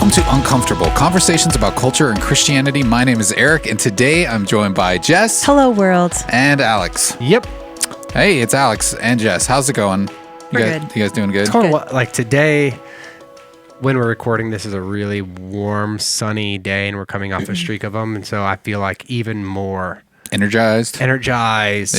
Welcome to Uncomfortable, conversations about culture and Christianity. My name is Eric, and today I'm joined by Jess. Hello, world. And Alex. Yep. Hey, it's Alex and Jess. How's it going? We're good. You guys doing good? It's going like today, when we're recording, this is a really warm, sunny day, and we're coming off a streak of them, and so I feel like even more Energized,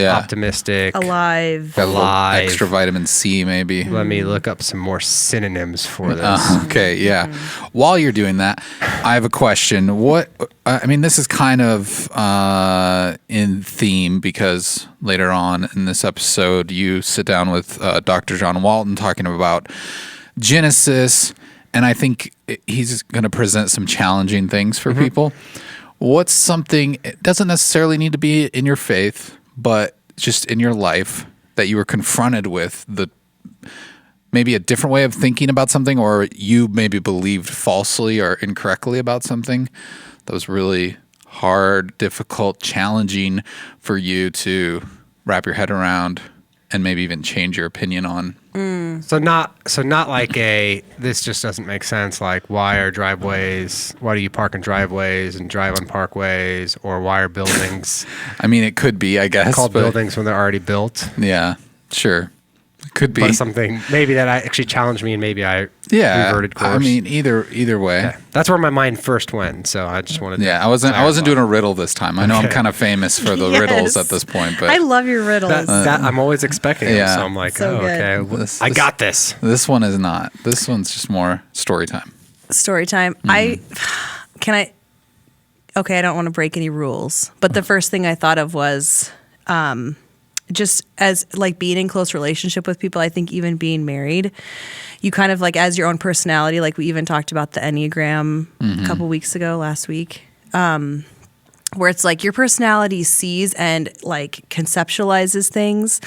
yeah. Optimistic, alive. Got a little extra vitamin C, maybe. Let me look up some more synonyms for this. Okay, yeah. While you're doing that, I have a question. This is kind of in theme because later on in this episode, you sit down with Dr. John Walton talking about Genesis, and I think he's going to present some challenging things for people. What's something, it doesn't necessarily need to be in your faith, but just in your life that you were confronted with, maybe a different way of thinking about something, or you maybe believed falsely or incorrectly about something that was really hard, difficult, challenging for you to wrap your head around and maybe even change your opinion on? So not like this just doesn't make sense, like why do you park in driveways and drive on parkways, or why are buildings I mean, it could be, I guess, called buildings when they're already built? Yeah, sure. It could be. But something maybe that actually challenged me, and maybe I reverted course. I mean, either way. Okay. That's where my mind first went, so I just wanted to I wasn't doing a riddle this time. I know I'm kind of famous for the riddles at this point, but I love your riddles. That I'm always expecting them, so I'm like, okay, I got this. This one is not. This one's just more story time. Story time. I don't want to break any rules, but the first thing I thought of was just as like being in close relationship with people. I think even being married, you kind of like as your own personality, like we even talked about the Enneagram a couple weeks ago, last week, where it's like your personality sees and like conceptualizes things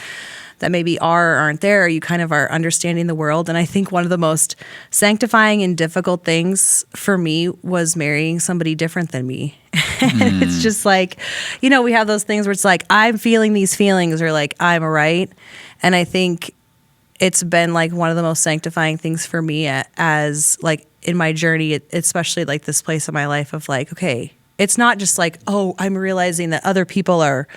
that maybe are or aren't there, or you kind of are understanding the world. And I think one of the most sanctifying and difficult things for me was marrying somebody different than me. And it's just like, we have those things where it's like, I'm feeling these feelings, or like, I'm right. And I think it's been like one of the most sanctifying things for me as like in my journey, especially like this place in my life of like, okay, it's not just like, oh, I'm realizing that other people are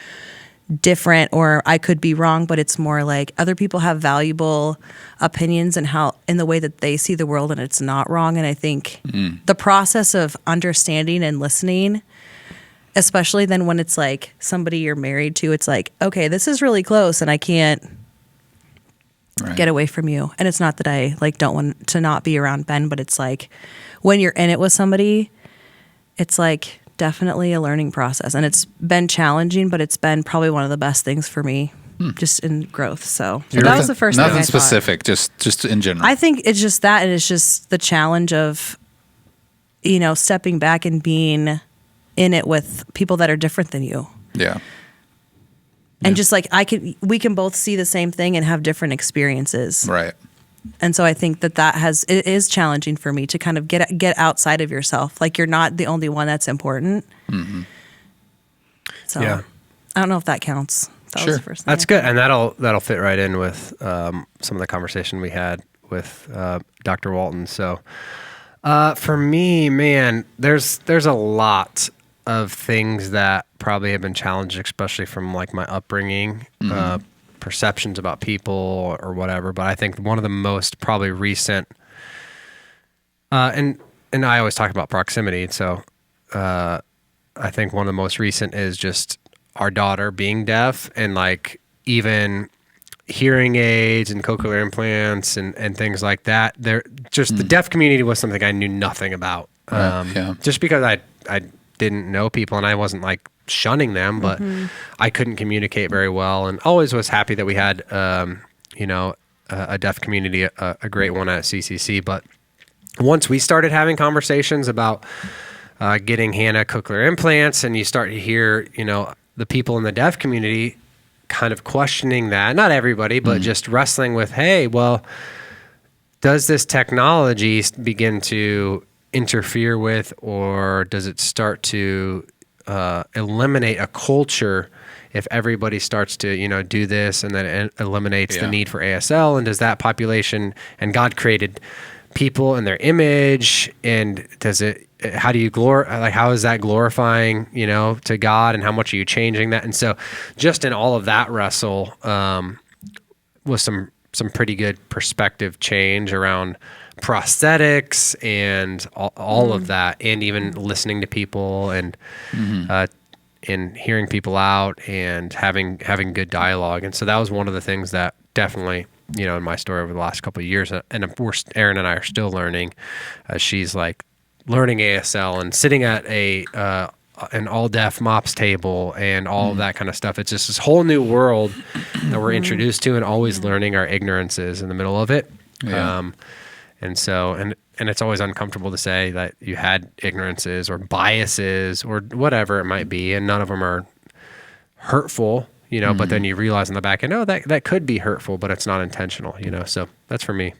different or I could be wrong, but it's more like other people have valuable opinions and how in the way that they see the world, and it's not wrong. And I think the process of understanding and listening, especially then when it's like somebody you're married to, it's like, okay, this is really close and I can't get away from you. And it's not that I like don't want to not be around Ben, but it's like when you're in it with somebody, it's like definitely a learning process, and it's been challenging, but it's been probably one of the best things for me just in growth. So that was the first thing I thought. Nothing specific, just in general. I think it's just that, and it's just the challenge of, stepping back and being in it with people that are different than you. Yeah. And just like we can both see the same thing and have different experiences. Right. And so I think it is challenging for me to kind of get outside of yourself. Like you're not the only one that's important. Mm-hmm. So I don't know if that counts. That was the first thing. That's good. And that'll fit right in with some of the conversation we had with Dr. Walton. So for me, man, there's a lot of things that probably have been challenged, especially from like my upbringing, perceptions about people or whatever. But I think one of the most probably recent, and I always talk about proximity. So I think one of the most recent is just our daughter being deaf, and like even hearing aids and cochlear implants and things like that. The deaf community was something I knew nothing about. Just because I didn't know people, and I wasn't like shunning them, but I couldn't communicate very well, and always was happy that we had, a deaf community, a great one at CCC. But once we started having conversations about getting Hannah cochlear implants, and you start to hear, the people in the deaf community kind of questioning that, not everybody, but just wrestling with, hey, well, does this technology begin to interfere with, or does it start to eliminate a culture if everybody starts to, do this, and then it eliminates the need for ASL, and does that population, and God created people and their image, and how do you how is that glorifying, to God, and how much are you changing that? And so just in all of that wrestle, was some pretty good perspective change around prosthetics and all of that, and even listening to people and hearing people out and having good dialogue. And so that was one of the things that definitely, in my story over the last couple of years, and of course, Erin and I are still learning. She's like learning ASL and sitting at an all deaf MOPS table and all of that kind of stuff. It's just this whole new world that we're introduced to, and always learning our ignorances in the middle of it. Yeah. And so, and it's always uncomfortable to say that you had ignorances or biases or whatever it might be, and none of them are hurtful, but then you realize in the back end, that could be hurtful, but it's not intentional, so that's for me,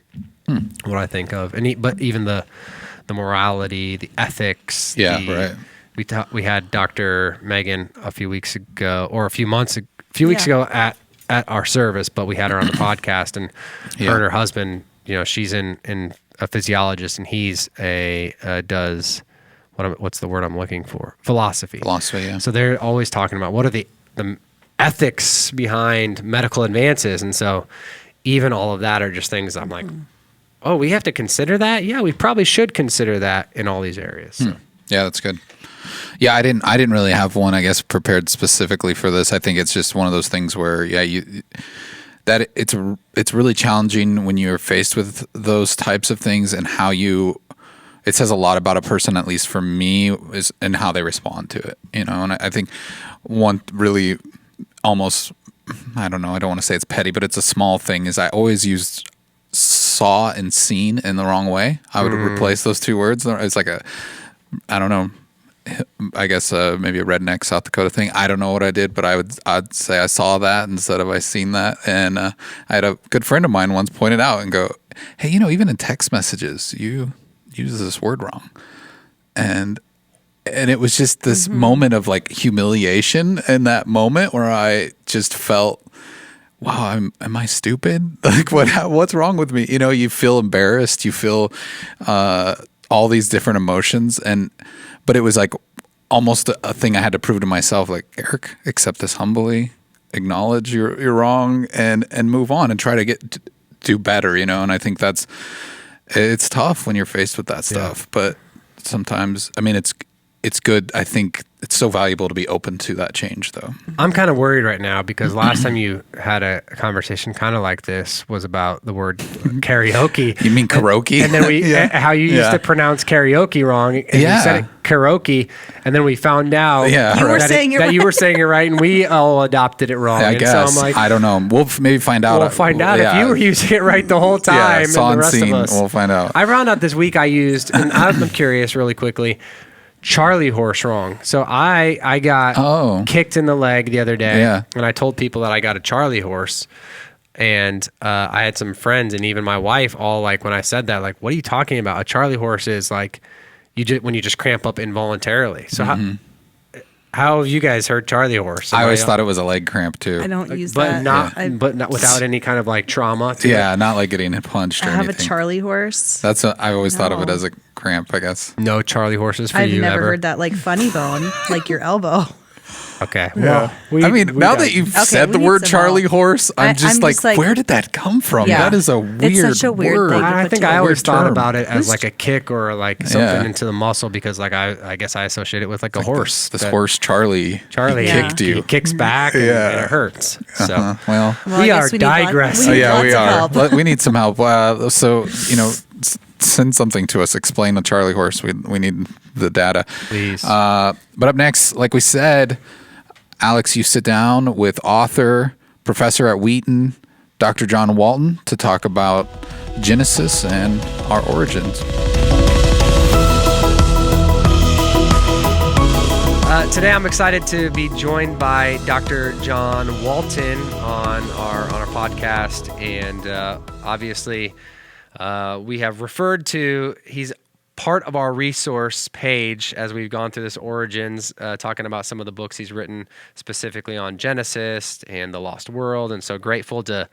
what I think of. But even the morality, the ethics. Yeah, right. We had Dr. Megan a few weeks ago at our service, but we had her on the podcast, and her and her husband, she's in a physiologist, and he's does what's the word I'm looking for? Philosophy. Yeah. So they're always talking about what are the ethics behind medical advances, and so even all of that are just things I'm like, oh, we have to consider that? Yeah, we probably should consider that in all these areas. So. Yeah, that's good. Yeah, I didn't really have one, I guess, prepared specifically for this. I think it's just one of those things where, it's really challenging when you're faced with those types of things, and it says a lot about a person, at least for me, is and how they respond to it. And I think one really almost, I don't know, I don't want to say it's petty, but it's a small thing, is I always used saw and seen in the wrong way. I would replace those two words. It's like I don't know, I guess maybe a redneck South Dakota thing. I don't know what I did, but I'd say I saw that instead of I seen that. And I had a good friend of mine once pointed out and go, hey, even in text messages, you use this word wrong. And it was just this moment of like humiliation in that moment where I just felt, wow, am I stupid? Like what's wrong with me? You feel embarrassed, you feel all these different emotions, but it was like almost a thing I had to prove to myself, like, Eric, accept this humbly, acknowledge you're wrong, and move on and try to do better, and I think it's tough when you're faced with that stuff, but sometimes, it's good. I think it's so valuable to be open to that change, though. I'm kind of worried right now because last time you had a conversation kind of like this was about the word karaoke. You mean karaoke? And then how you used to pronounce karaoke wrong. And you said it karaoke. And then we found out that you were saying it right, and we all adopted it wrong. I guess. So I'm like, I don't know. We'll maybe find out. We'll find out if you were using it right the whole time. Yeah, saw and the and rest seen. of us. We'll find out. I found out this week I used, and I'm curious really quickly, Charlie horse wrong. So I got kicked in the leg the other day, and I told people that I got a Charlie horse, and I had some friends and even my wife all like, when I said that, like, what are you talking about? A Charlie horse is like when you just cramp up involuntarily. So how have you guys heard Charlie horse? I always thought it was a leg cramp too. I don't use but that. But not without any kind of like trauma to it. Not like getting punched or I have anything. a Charlie horse. I always thought of it as a cramp, I guess. No Charlie horses for I've you never ever. heard that, like funny bone, like your elbow. Okay. Well, now that you've said the word Charlie horse, I'm just like, where did that come from? Yeah. That is a weird It's such a weird word. thing. I think I always thought about it as Who's- like a kick or like something into the muscle because like I guess I associate it with like a horse. This horse Charlie kicked you. He kicks back and it hurts. So Well, we are digressing. We need lots of help. We need some help. Send something to us. Explain the Charlie horse. We need the data. Please. But up next, like we said, Alex, you sit down with author, professor at Wheaton, Dr. John Walton, to talk about Genesis and our origins. Today I'm excited to be joined by Dr. John Walton on our podcast, and obviously we have referred to, he's part of our resource page as we've gone through this origins, talking about some of the books he's written specifically on Genesis and the lost world. And so grateful that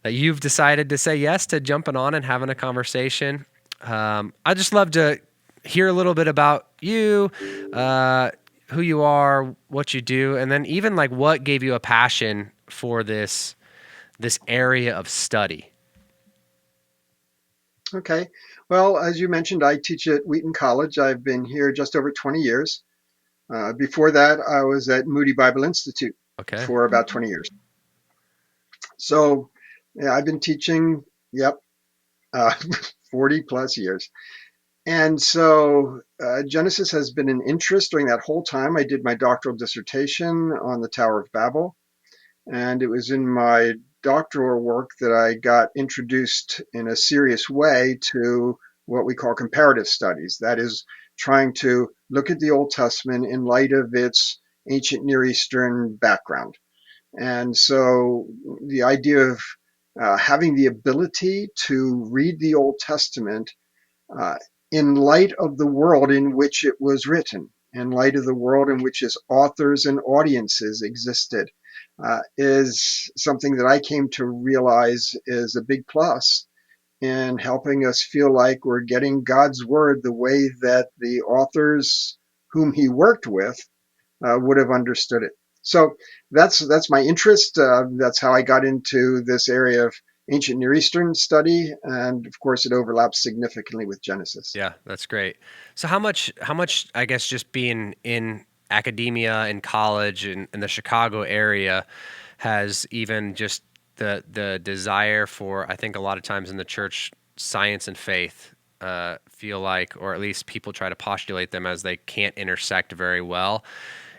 you've decided to say yes to jumping on and having a conversation. I'd just love to hear a little bit about you, who you are, what you do, and then even like what gave you a passion for this area of study. Okay. Well, as you mentioned, I teach at Wheaton College. I've been here just over 20 years. Before that, I was at Moody Bible Institute Okay. for about 20 years. So, yeah, I've been teaching, yep, uh, 40 plus years. And so Genesis has been an interest during that whole time. I did my doctoral dissertation on the Tower of Babel. And it was in my doctoral work that I got introduced in a serious way to what we call comparative studies. That is, trying to look at the Old Testament in light of its ancient Near Eastern background. And so the idea of having the ability to read the Old Testament uh, in light of the world in which it was written, in light of the world in which its authors and audiences existed, is something that I came to realize is a big plus in helping us feel like we're getting God's word the way that the authors whom he worked with would have understood it. So that's my interest. That's how I got into this area of ancient Near Eastern study, and of course, it overlaps significantly with Genesis. Yeah, that's great. So how much, I guess, just being in academia in college in the Chicago area has even just the desire for, I think a lot of times in the church, science and faith feel like, or at least people try to postulate them as they can't intersect very well.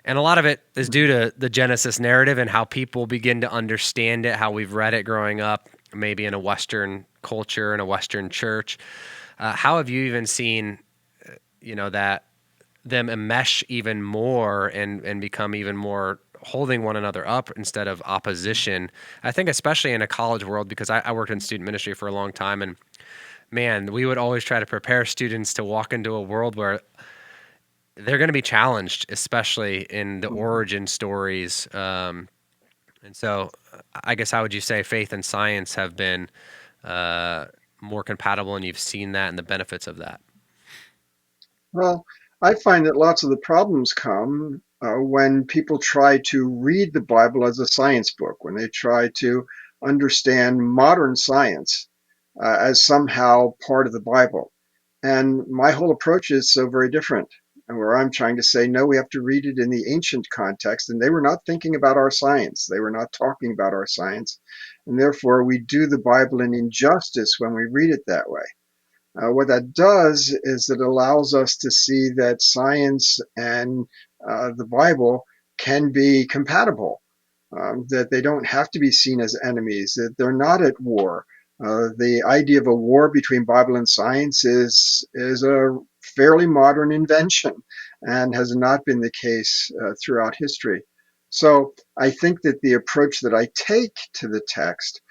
And a lot of it is due to the Genesis narrative and how people begin to understand it, how we've read it growing up, maybe in a Western culture, in a Western church. How have you even seen, that them enmesh even more and become even more holding one another up instead of opposition? I think especially in a college world, because I worked in student ministry for a long time, and man, we would always try to prepare students to walk into a world where they're going to be challenged, especially in the origin stories. And so I guess how would you say faith and science have been more compatible, and you've seen that and the benefits of that? Well, I find that lots of the problems come when people try to read the Bible as a science book, when they try to understand modern science as somehow part of the Bible. And my whole approach is so very different. And where I'm trying to say, no, we have to read it in the ancient context. And they were not thinking about our science. They were not talking about our science. And therefore, we do the Bible an injustice when we read it that way. What that does is it allows us to see that science and the Bible can be compatible, that they don't have to be seen as enemies, that they're not at war. The idea of a war between Bible and science is a fairly modern invention and has not been the case throughout history. So I think that the approach that I take to the text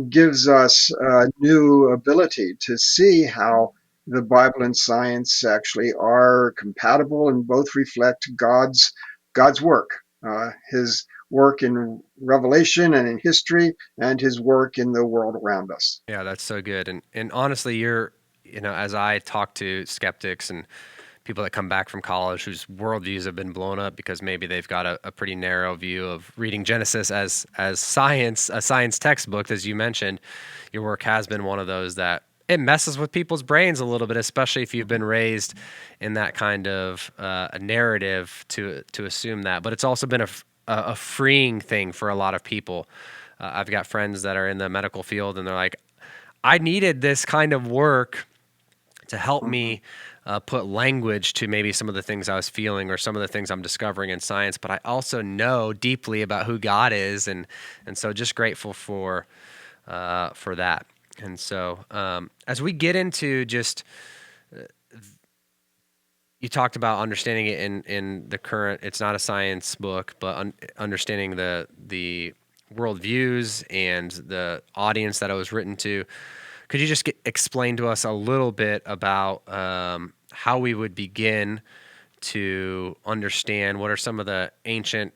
gives us a new ability to see how the Bible and science actually are compatible and both reflect God's work, His work in Revelation and in history, and His work in the world around us. Yeah, that's so good. And honestly, as I talk to skeptics and people that come back from college whose worldviews have been blown up because maybe they've got a pretty narrow view of reading Genesis as science, a science textbook, as you mentioned, your work has been one of those that it messes with people's brains a little bit, especially if you've been raised in that kind of a narrative to assume that. But it's also been a freeing thing for a lot of people. I've got friends that are in the medical field, and they're like, I needed this kind of work to help me put language to maybe some of the things I was feeling or some of the things I'm discovering in science, but I also know deeply about who God is, and so just grateful for that. And so as we get into just, you talked about understanding it in the current, it's not a science book, but understanding the worldviews and the audience that it was written to. Could you just explain to us a little bit about how we would begin to understand what are some of the ancient,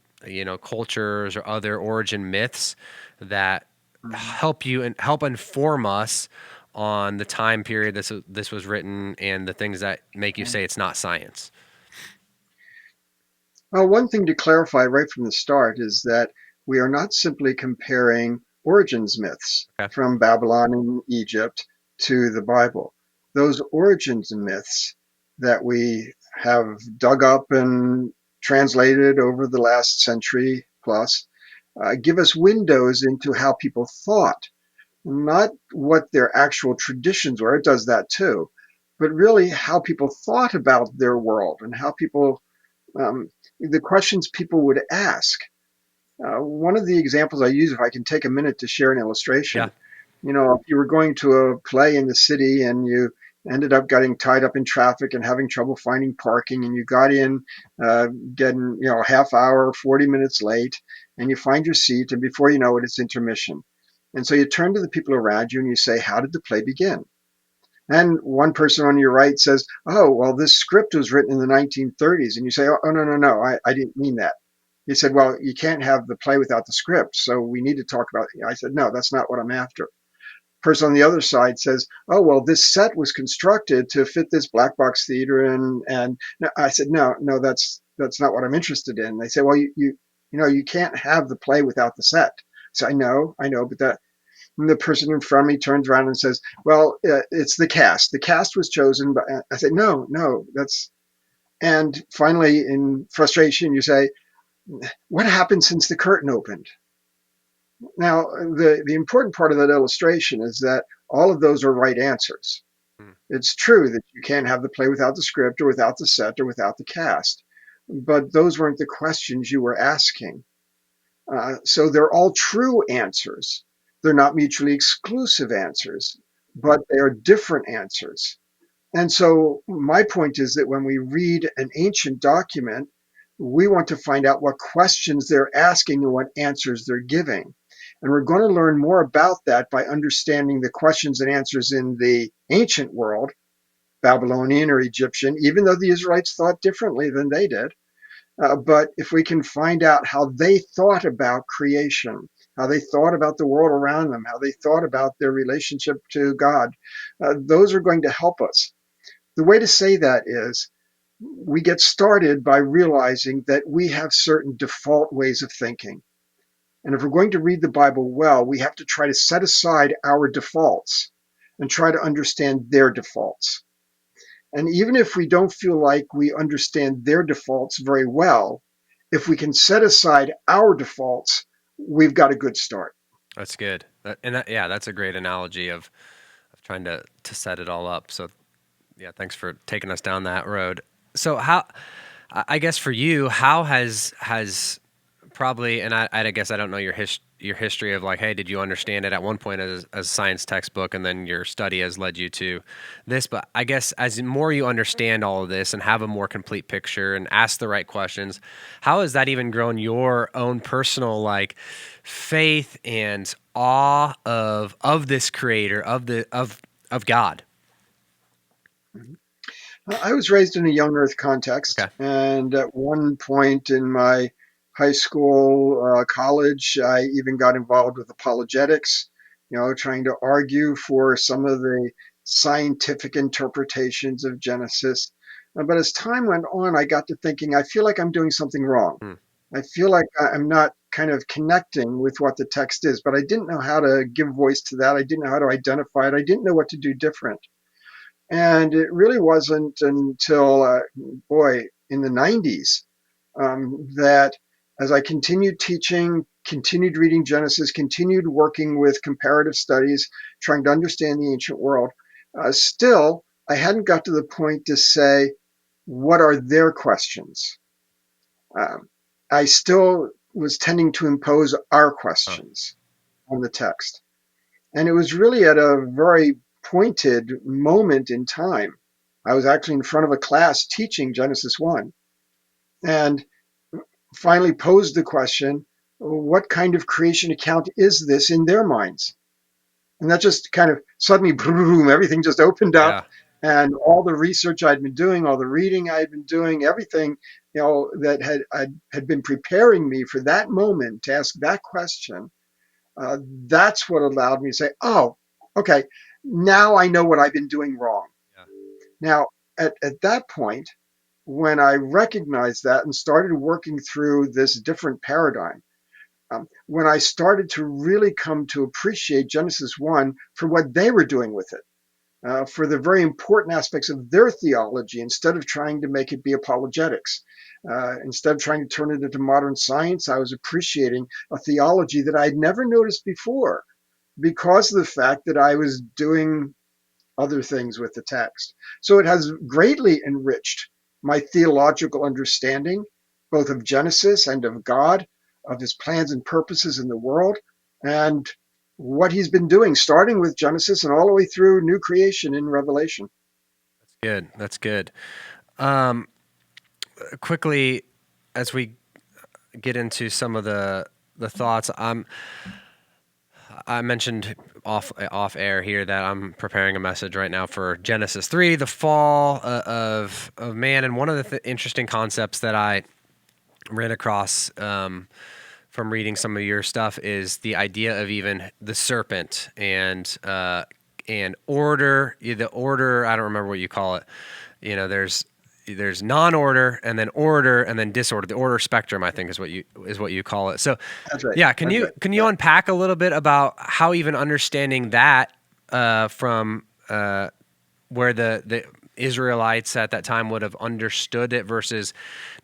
cultures or other origin myths that help you and help inform us on the time period this was written and the things that make you say it's not science? Well, one thing to clarify right from the start is that we are not simply comparing origins myths Okay. from Babylon and Egypt to the Bible. Those origins myths that we have dug up and translated over the last century plus give us windows into how people thought, not what their actual traditions were. It does that too, but really how people thought about their world and how people the questions people would ask. One of the examples I use, if I can take a minute to share an Yeah. illustration, if you were going to a play in the city and you ended up getting tied up in traffic and having trouble finding parking, and you got in, getting, a half hour, 40 minutes late, and you find your seat, and before you know it, it's intermission. And so you turn to the people around you and you say, how did the play begin? And one person on your right says, oh, well, this script was written in the 1930s. And you say, oh, no, no, no, I didn't mean that. He said, well, you can't have the play without the script. So we need to talk about it. I said, no, that's not what I'm after. Person on the other side says, oh, well, this set was constructed to fit this black box theater. And I said, no, no, that's not what I'm interested in. They say, well, you can't have the play without the set. So I know, but and the person in front of me turns around and says, well, it's the cast. The cast was chosen. But I said, no, that's, and finally in frustration, you say, what happened since the curtain opened? Now, the important part of that illustration is that all of those are right answers. Mm. It's true that you can't have the play without the script or without the set or without the cast, but those weren't the questions you were asking. So they're all true answers. They're not mutually exclusive answers, but they are different answers. And so my point is that when we read an ancient document, we want to find out what questions they're asking and what answers they're giving. And we're going to learn more about that by understanding the questions and answers in the ancient world, Babylonian or Egyptian, even though the Israelites thought differently than they did. But if we can find out how they thought about creation, how they thought about the world around them, how they thought about their relationship to God, those are going to help us. The way to say that is we get started by realizing that we have certain default ways of thinking. And if we're going to read the Bible well, we have to try to set aside our defaults and try to understand their defaults. And even if we don't feel like we understand their defaults very well, if we can set aside our defaults, we've got a good start. That's good. Yeah, that's a great analogy of trying to set it all up. So yeah, thanks for taking us down that road. So I guess for you, how has probably, and I guess I don't know your history of like, hey, did you understand it at one point as a science textbook, and then your study has led you to this? But I guess as more you understand all of this and have a more complete picture and ask the right questions, how has that even grown your own personal like faith and awe of this creator of God? I was raised in a young earth context, Okay. and at one point in my high school, college, I even got involved with apologetics, trying to argue for some of the scientific interpretations of Genesis. But as time went on, I got to thinking, I feel like I'm doing something wrong. Hmm. I feel like I'm not kind of connecting with what the text is, but I didn't know how to give voice to that. I didn't know how to identify it. I didn't know what to do different. And it really wasn't until, in the 90s, that as I continued teaching, continued reading Genesis, continued working with comparative studies, trying to understand the ancient world, still, I hadn't got to the point to say, what are their questions? I still was tending to impose our questions on the text. And it was really at a very pointed moment in time. I was actually in front of a class teaching Genesis 1 and finally posed the question, what kind of creation account is this in their minds? And that just kind of suddenly, boom, everything just opened up. Yeah. And all the research I'd been doing, all the reading I'd been doing, everything, that had been preparing me for that moment to ask that question, that's what allowed me to say, oh, okay, now I know what I've been doing wrong. Yeah. Now, at that point, when I recognized that and started working through this different paradigm, when I started to really come to appreciate Genesis 1 for what they were doing with it, for the very important aspects of their theology, instead of trying to make it be apologetics. Instead of trying to turn it into modern science, I was appreciating a theology that I'd never noticed before because of the fact that I was doing other things with the text. So it has greatly enriched my theological understanding, both of Genesis and of God, of his plans and purposes in the world, and what he's been doing, starting with Genesis and all the way through new creation in Revelation. That's good. That's good. Um, quickly, as we get into some of the thoughts, I mentioned off air here that I'm preparing a message right now for Genesis 3, the fall of man, and one of the interesting concepts that I ran across from reading some of your stuff is the idea of even the serpent and order. The order, I don't remember what you call it. You know, there's non-order and then disorder. The order spectrum, I think, is what you call it. So, That's right. yeah, That's right. can you unpack a little bit about how even understanding that from where the Israelites at that time would have understood it versus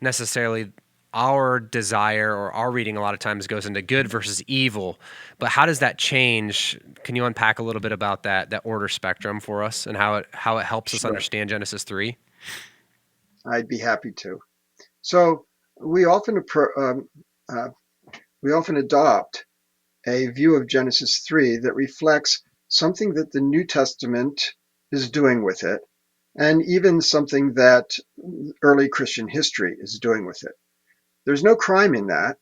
necessarily our desire or our reading a lot of times goes into good versus evil. But how does that change? Can you unpack a little bit about that order spectrum for us and how it helps us Sure. understand Genesis 3? I'd be happy to. So we often uh, we often adopt a view of Genesis 3 that reflects something that the New Testament is doing with it, and even something that early Christian history is doing with it. There's no crime in that.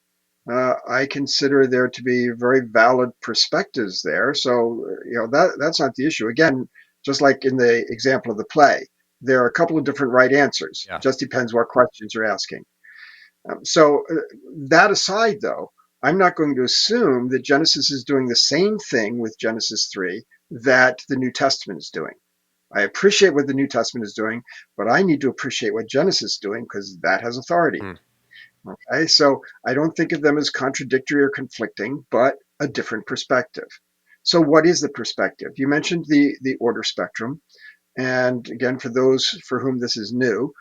I consider there to be very valid perspectives there. So, that's not the issue. Again, just like in the example of the play, there are a couple of different right answers. Yeah. Just depends what questions you're asking. So that aside, though, I'm not going to assume that Genesis is doing the same thing with Genesis 3 that the New Testament is doing. I appreciate what the New Testament is doing, but I need to appreciate what Genesis is doing because that has authority. Hmm. Okay, so I don't think of them as contradictory or conflicting, but a different perspective. So what is the perspective? You mentioned the order spectrum. And again, for those for whom this is new,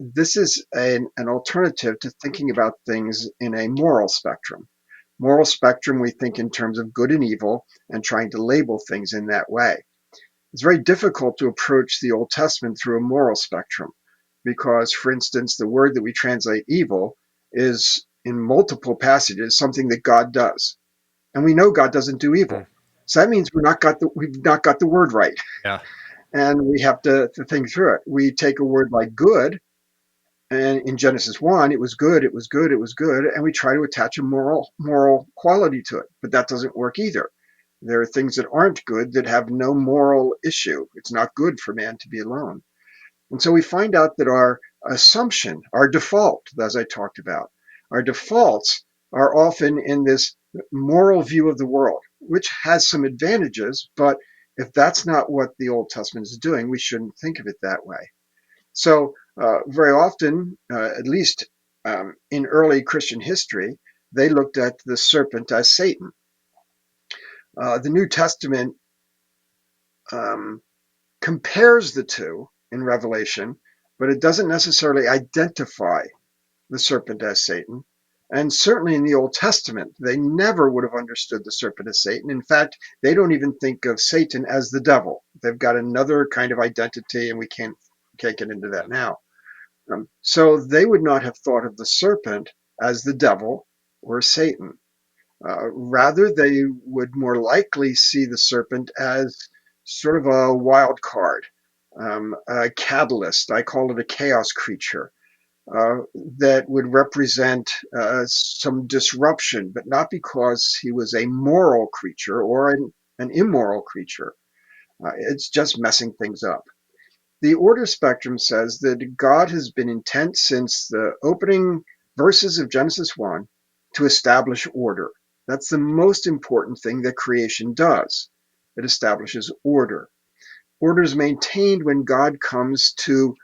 this is an alternative to thinking about things in a moral spectrum. Moral spectrum, we think in terms of good and evil and trying to label things in that way. It's very difficult to approach the Old Testament through a moral spectrum because, for instance, the word that we translate evil is in multiple passages something that God does. And we know God doesn't do Hmm. evil. So that means we've not got the word right. Yeah. And we have to think through it. We take a word like good, and in Genesis 1, it was good, it was good, it was good, and we try to attach a moral quality to it. But that doesn't work either. There are things that aren't good that have no moral issue. It's not good for man to be alone. And so we find out that our assumption, our default, as I talked about, our defaults are often in this moral view of the world, which has some advantages, but if that's not what the Old Testament is doing, we shouldn't think of it that way. So, very often, at least in early Christian history, they looked at the serpent as Satan. The New Testament um, compares the two in Revelation, but it doesn't necessarily identify the serpent as Satan. And certainly in the Old Testament, they never would have understood the serpent as Satan. In fact, they don't even think of Satan as the devil. They've got another kind of identity, and we can't get into that now. So they would not have thought of the serpent as the devil or Satan. Rather, they would more likely see the serpent as sort of a wild card, a catalyst. I call it a chaos creature that would represent some disruption, but not because he was a moral creature or an immoral creature. It's just messing things up. The order spectrum says that God has been intent since the opening verses of Genesis 1 to establish order. That's the most important thing that creation does. it establishes order. Order is maintained when God comes to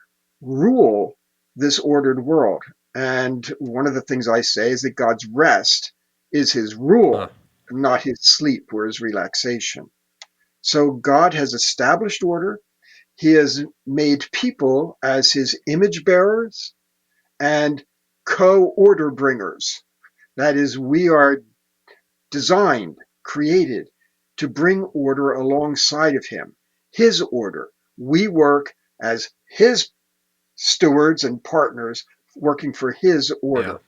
rule this ordered world. And one of the things I say is that God's rest is his Huh. rule, not his sleep or his relaxation. So God has established order. He has made people as his image bearers and co-order bringers. That is, we are designed, created to bring order alongside of him, his order. We work as his stewards and partners working for his Yeah. order.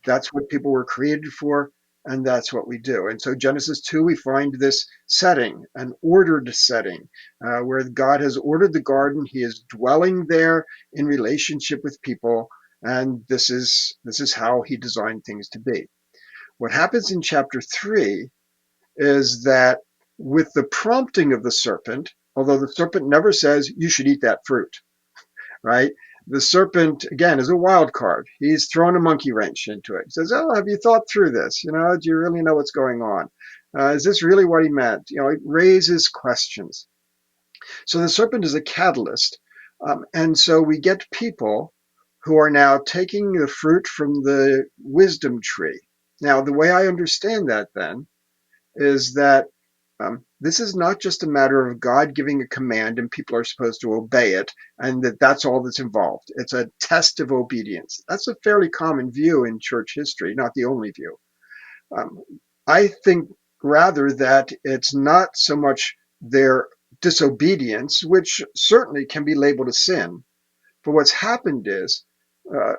That's what people were created for, and that's what we do. And so Genesis 2, we find this setting, an ordered setting, where God has ordered the garden. He is dwelling there in relationship with people, and this is how he designed things to be. What happens in chapter 3 is that with the prompting of the serpent, although the serpent never says you should eat that fruit, right? The serpent, again, is a wild card. He's thrown a monkey wrench into it. He says, oh, have you thought through this? Do you really know what's going on? Is this really what he meant? It raises questions. So the serpent is a catalyst. And so we get people who are now taking the fruit from the wisdom tree. Now, the way I understand that then is that this is not just a matter of God giving a command and people are supposed to obey it, and that's all that's involved. It's a test of obedience. That's a fairly common view in church history, not the only view. I think rather that it's not so much their disobedience, which certainly can be labeled a sin, but what's happened is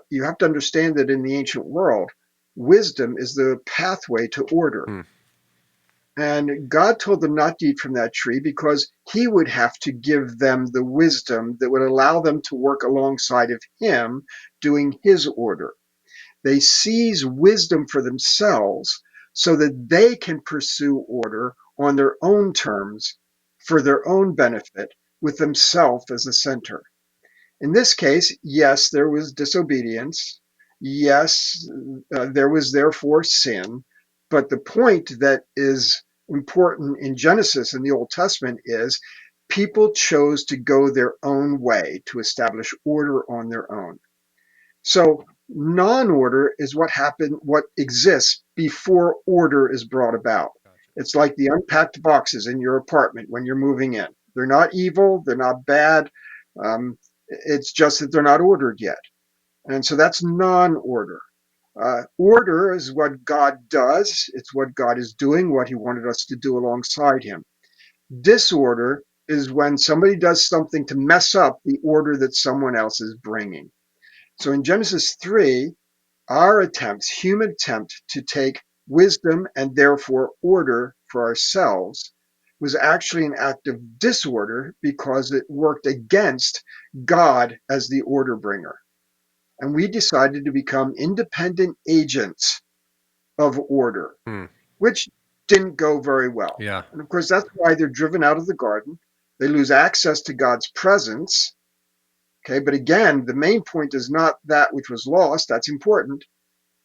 you have to understand that in the ancient world, wisdom is the pathway to order. Hmm. And God told them not to eat from that tree because he would have to give them the wisdom that would allow them to work alongside of him doing his order. They seize wisdom for themselves so that they can pursue order on their own terms for their own benefit with themselves as the center. In this case, yes, there was disobedience. Yes, there was therefore sin. But the point that is important in Genesis in the Old Testament is people chose to go their own way to establish order on their own. So non-order is what exists before order is brought about. Gotcha. It's like the unpacked boxes in your apartment when you're moving in. They're not evil. They're not bad. It's just that they're not ordered yet. And so that's non-order. Order is what God does. It's what God is doing, what he wanted us to do alongside him. Disorder is when somebody does something to mess up the order that someone else is bringing. So in Genesis 3, our human attempt to take wisdom and therefore order for ourselves was actually an act of disorder because it worked against God as the order bringer. And we decided to become independent agents of order, Hmm. which didn't go very well. Yeah. And of course, that's why they're driven out of the garden. They lose access to God's presence. Okay, but again, the main point is not that which was lost, that's important,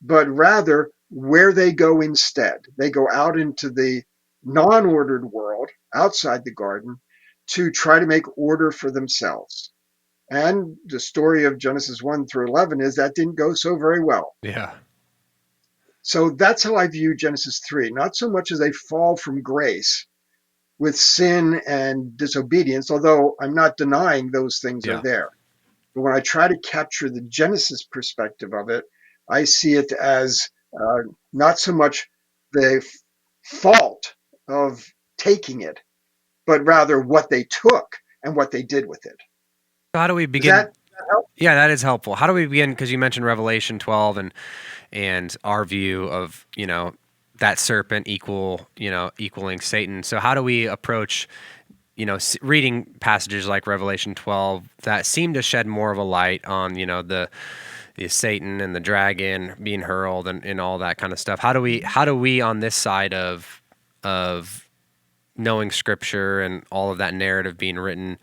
but rather where they go instead. They go out into the non-ordered world outside the garden to try to make order for themselves. And the story of Genesis 1 through 11 is that didn't go so very well. Yeah. So that's how I view Genesis 3, not so much as a fall from grace with sin and disobedience, although I'm not denying those things are Yeah. there. But when I try to capture the Genesis perspective of it, I see it as not so much the fault of taking it, but rather what they took and what they did with it. So how do we Does begin? that help? Yeah, that is helpful. How do we begin? Because you mentioned Revelation 12 and our view of that serpent equaling Satan. So how do we approach reading passages like Revelation 12 that seem to shed more of a light on the Satan and the dragon being hurled and all that kind of stuff? How do we on this side of knowing Scripture and all of that narrative being written?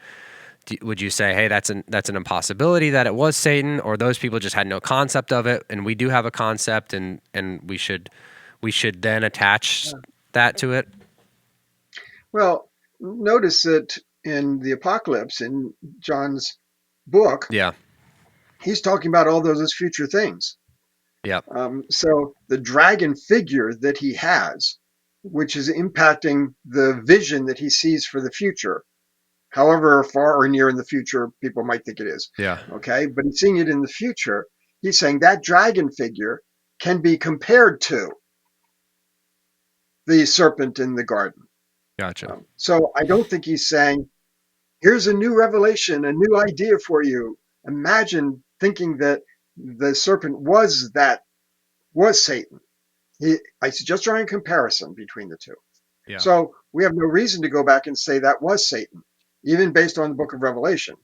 Would you say, hey, that's an impossibility that it was Satan, or those people just had no concept of it, and we do have a concept, and we should then attach that to it? Well, notice that in the Apocalypse, in John's book, Yeah. he's talking about all those as future things. Yep. So the dragon figure that he has, which is impacting the vision that he sees for the future, however far or near in the future people might think it is. Yeah. Okay. But he's seeing it in the future. He's saying that dragon figure can be compared to the serpent in the garden. Gotcha. So I don't think he's saying, here's a new revelation, a new idea for you. Imagine thinking that the serpent was Satan. I just drawing a comparison between the two. Yeah. So we have no reason to go back and say that was Satan, even based on the book of Revelation.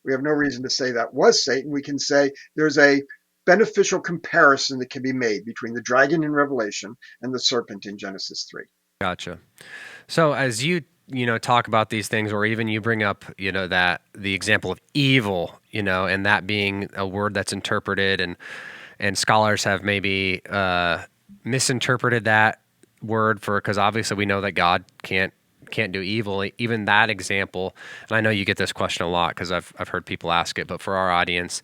We have no reason to say that was Satan. We can say there's a beneficial comparison that can be made between the dragon in Revelation and the serpent in Genesis 3. Gotcha. So as you talk about these things, or even you bring up, that the example of evil, and that being a word that's interpreted, and scholars have maybe misinterpreted that word because obviously we know that God can't do evil. Even that example, and I know you get this question a lot because I've heard people ask it, but for our audience,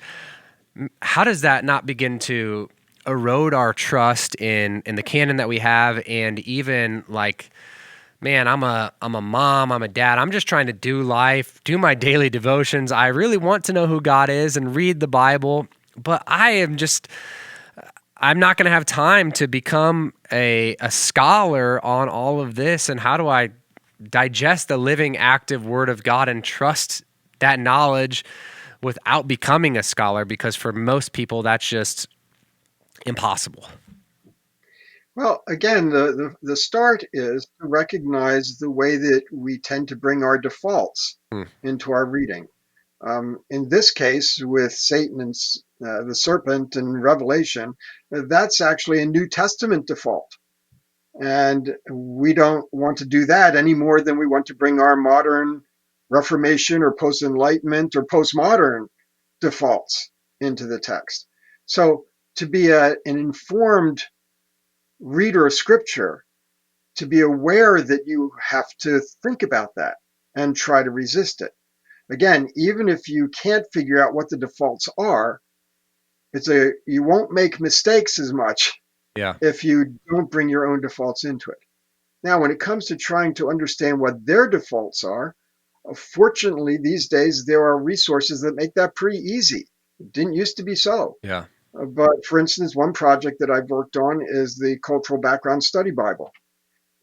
how does that not begin to erode our trust in the canon that we have, and even like, man, I'm a mom, I'm a dad, I'm just trying to do life, do my daily devotions. I really want to know who God is and read the Bible, but I'm not going to have time to become a scholar on all of this. And how do I digest the living, active Word of God and trust that knowledge without becoming a scholar? Because for most people, that's just impossible. Well, again, the start is to recognize the way that we tend to bring our defaults into our reading. In this case, with Satan and the serpent in Revelation, that's actually a New Testament default. And we don't want to do that any more than we want to bring our modern Reformation or post-Enlightenment or postmodern defaults into the text. So to be an informed reader of Scripture, to be aware that you have to think about that and try to resist it. Again, even if you can't figure out what the defaults are, you won't make mistakes as much if you don't bring your own defaults into it. Now, when it comes to trying to understand what their defaults are, fortunately, these days there are resources that make that pretty easy. It didn't used to be so. Yeah. But for instance, one project that I've worked on is the Cultural Background Study Bible.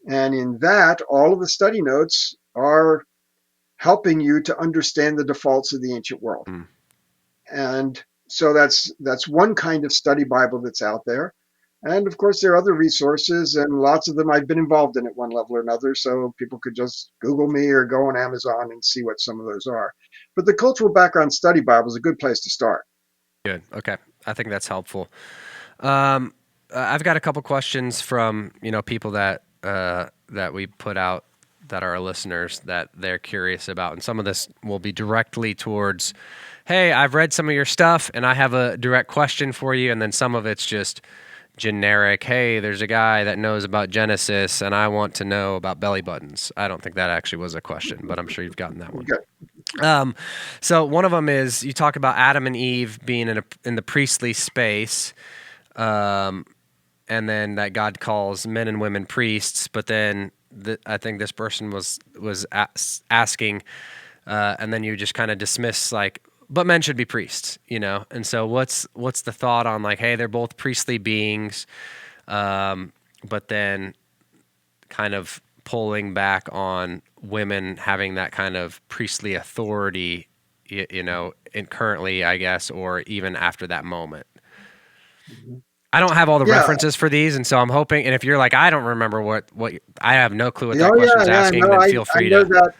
And in that, all of the study notes are helping you to understand the defaults of the ancient world. And so that's one kind of study Bible that's out there. And of course, there are other resources, and lots of them I've been involved in at one level or another. So people could just Google me or go on Amazon and see what some of those are. But the Cultural Background Study Bible is a good place to start. Good. Okay. I think that's helpful. I've got a couple questions from, people that we put out that are our listeners that they're curious about. And some of this will be directly towards, hey, I've read some of your stuff and I have a direct question for you. And then some of it's just generic, hey, there's a guy that knows about Genesis and I want to know about belly buttons. I don't think that actually was a question, but I'm sure you've gotten that one. Okay. So one of them is you talk about Adam and Eve being in the priestly space, and then that God calls men and women priests. But then I think this person was asking, and then you just kind of dismiss like, but men should be priests, And so what's the thought on like, hey, they're both priestly beings, but then kind of pulling back on women having that kind of priestly authority, in currently, I guess, or even after that moment. I don't have all the references for these, and so I'm hoping. And if you're like, I don't remember what I have no clue what that question's asking, then feel free to. That.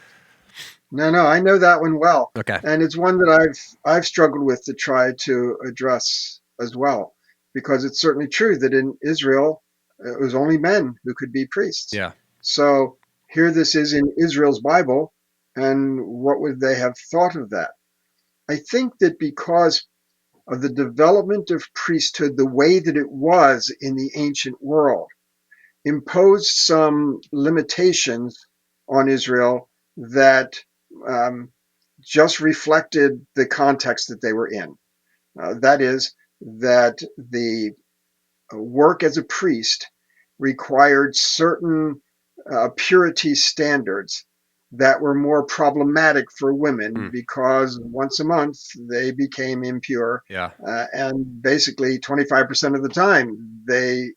No, I know that one well. Okay. And it's one that I've struggled with to try to address as well, because it's certainly true that in Israel it was only men who could be priests. Yeah. So here this is in Israel's Bible, and what would they have thought of that? I think that because of the development of priesthood, the way that it was in the ancient world, imposed some limitations on Israel that um, just reflected the context that they were in. That is, that the work as a priest required certain purity standards that were more problematic for women Mm. because once a month they became impure. Yeah. And basically 25% of the time they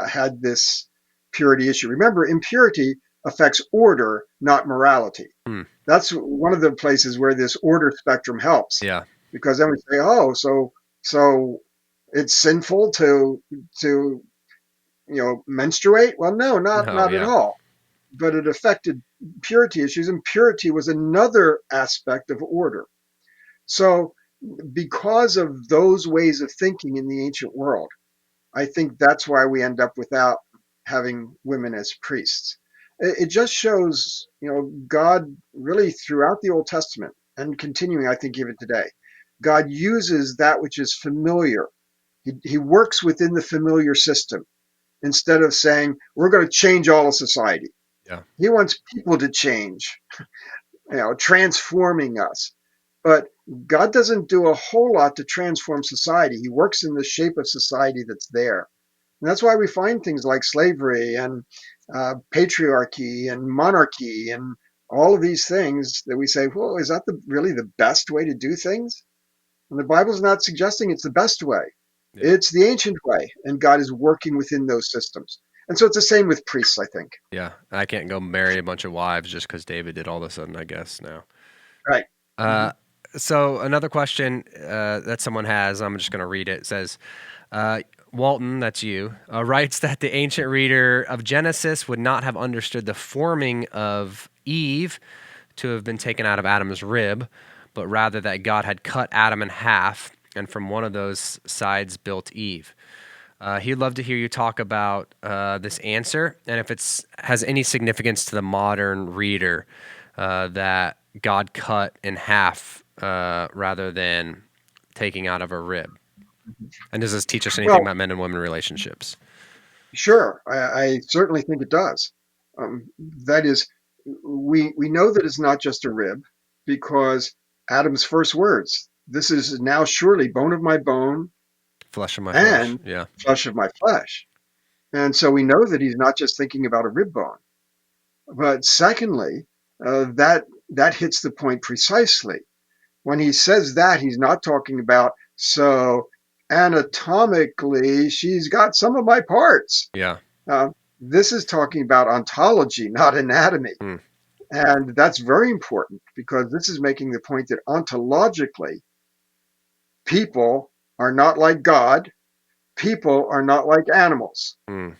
had this purity issue. Remember, impurity affects order, not morality. Mm. That's one of the places where this order spectrum helps, Yeah. because then we say, oh, so it's sinful to menstruate. Well, no, No. not at Yeah. all. But it affected purity issues, and purity was another aspect of order. So because of those ways of thinking in the ancient world, I think that's why we end up without having women as priests. It just shows, God really throughout the Old Testament and continuing, I think, even today, God uses that which is familiar. He works within the familiar system instead of saying, we're going to change all of society. Yeah. He wants people to change, transforming us. But God doesn't do a whole lot to transform society. He works in the shape of society that's there. And that's why we find things like slavery and patriarchy and monarchy and all of these things that we say, well, is that really the best way to do things? And the Bible's not suggesting it's the best way. Yeah. It's the ancient way, and God is working within those systems. And so it's the same with priests, I think. Yeah. I can't go marry a bunch of wives just because David did all of a sudden, I guess now. Right. Uh, Mhm. so another question that someone has, I'm just going to read it. It says, Walton, that's you, writes that the ancient reader of Genesis would not have understood the forming of Eve to have been taken out of Adam's rib, but rather that God had cut Adam in half and from one of those sides built Eve. He'd love to hear you talk about this answer and if it has any significance to the modern reader that God cut in half rather than taking out of a rib. And does this teach us anything Well, about men and women relationships? sure. I certainly think it does. That is, we know that it's not just a rib because Adam's first words, this is now surely bone of my bone Flesh of my flesh. and Yeah. flesh of my flesh. And so we know that he's not just thinking about a rib bone. But secondly, that hits the point precisely. When he says that, he's not talking about, so anatomically, she's got some of my parts. Yeah. Uh, this is talking about ontology, not anatomy. Hmm. And that's very important because this is making the point that ontologically, people are not like God, people are not like animals, Hmm.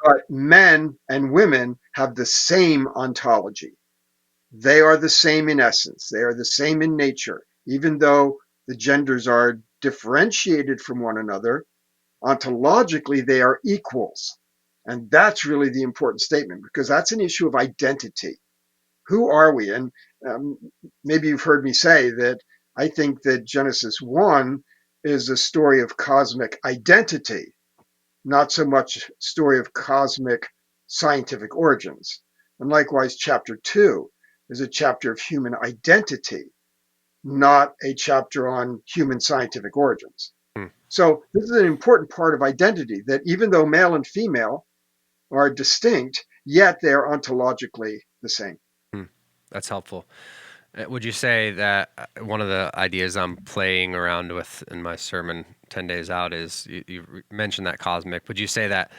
but men and women have the same ontology. They are the same in essence. They are the same in nature. Even though the genders are differentiated from one another, ontologically they are equals. And that's really the important statement because that's an issue of identity. Who are we? And um, maybe you've heard me say that I think that Genesis 1 is a story of cosmic identity, not so much story of cosmic scientific origins. And likewise, chapter 2 is a chapter of human identity, not a chapter on human scientific origins. Hmm. So this is an important part of identity that even though male and female are distinct, yet they are ontologically the same. Hmm. That's helpful. Would you say that one of the ideas I'm playing around with in my sermon 10 days out is you mentioned that cosmic. Would you say that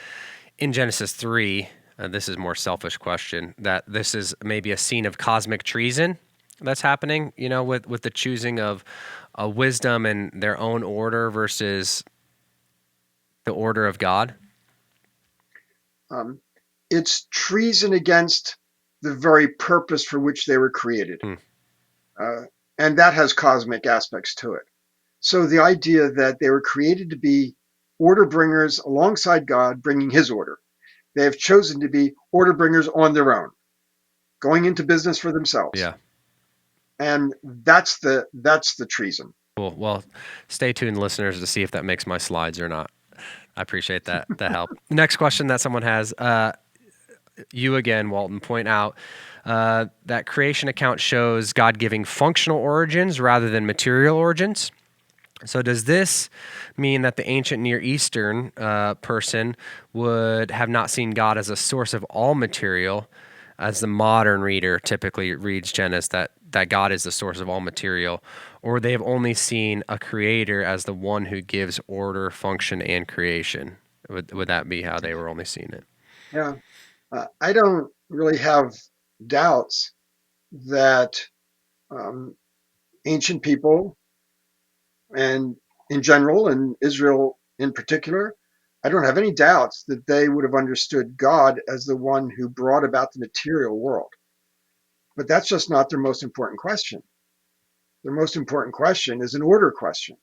in Genesis 3, this is a more selfish question, that this is maybe a scene of cosmic treason that's happening, with the choosing of wisdom and their own order versus the order of God? Um, it's treason against the very purpose for which they were created. Hmm. Uh, and that has cosmic aspects to it. So the idea that they were created to be order bringers alongside God, bringing his order. They have chosen to be order bringers on their own, going into business for themselves. Yeah. And that's the treason. Cool. Well, stay tuned, listeners, to see if that makes my slides or not. I appreciate that help. Next question that someone has. you again, Walton, point out that creation account shows God giving functional origins rather than material origins. So does this mean that the ancient Near Eastern person would have not seen God as a source of all material, as the modern reader typically reads Genesis, that God is the source of all material, or they have only seen a creator as the one who gives order, function, and creation? Would that be how they were only seeing it? Yeah. I don't really have doubts that um, ancient people and in general, and Israel in particular, I don't have any doubts that they would have understood God as the one who brought about the material world. But that's just not their most important question. Their most important question is an order question.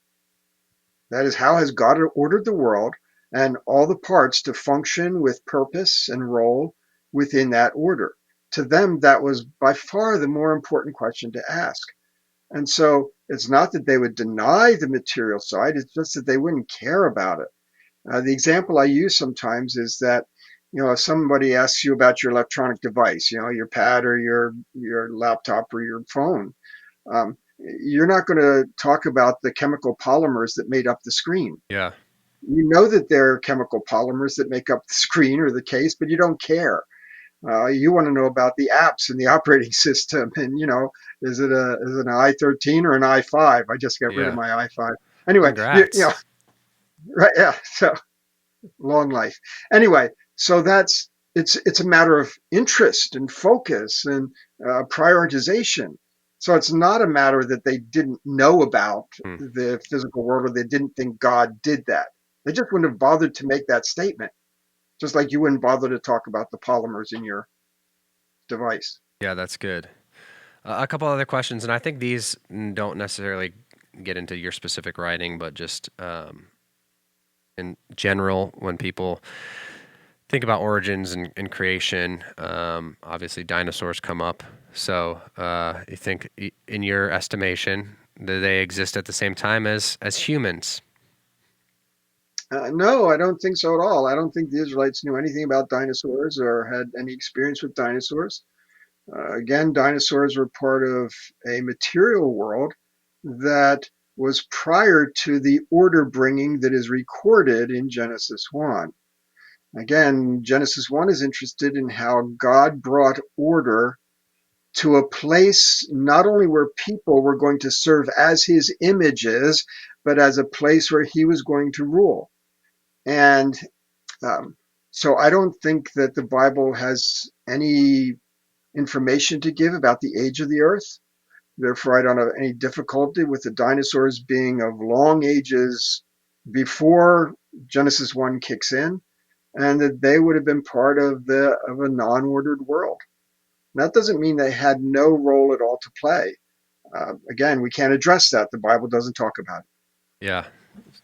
That is, how has God ordered the world and all the parts to function with purpose and role within that order? To them, that was by far the more important question to ask. And so it's not that they would deny the material side, it's just that they wouldn't care about it. The example I use sometimes is that, if somebody asks you about your electronic device, your pad or your laptop or your phone, you're not going to talk about the chemical polymers that made up the screen. Yeah. You know that there are chemical polymers that make up the screen or the case, but you don't care. You want to know about the apps and the operating system, and is it an i13 or an i5? I just got rid of Yeah. my i5. Anyway, Congrats. right? Yeah. So long life. Anyway, so it's a matter of interest and focus and prioritization. So it's not a matter that they didn't know about Hmm. the physical world or they didn't think God did that. They just wouldn't have bothered to make that statement, just like you wouldn't bother to talk about the polymers in your device. Yeah, that's good. A couple other questions, and I think these don't necessarily get into your specific writing, but just in general, when people think about origins and creation, obviously dinosaurs come up. So you think, in your estimation, do they exist at the same time as humans? No, I don't think so at all. I don't think the Israelites knew anything about dinosaurs or had any experience with dinosaurs. Again, dinosaurs were part of a material world that was prior to the order bringing that is recorded in Genesis 1. Again, Genesis 1 is interested in how God brought order to a place not only where people were going to serve as his images, but as a place where he was going to rule. And um, so I don't think that the Bible has any information to give about the age of the earth. Therefore, I don't have any difficulty with the dinosaurs being of long ages before Genesis 1 kicks in, and that they would have been part of a non-ordered world. That doesn't mean they had no role at all to play. Again, we can't address that. The Bible doesn't talk about it. Yeah,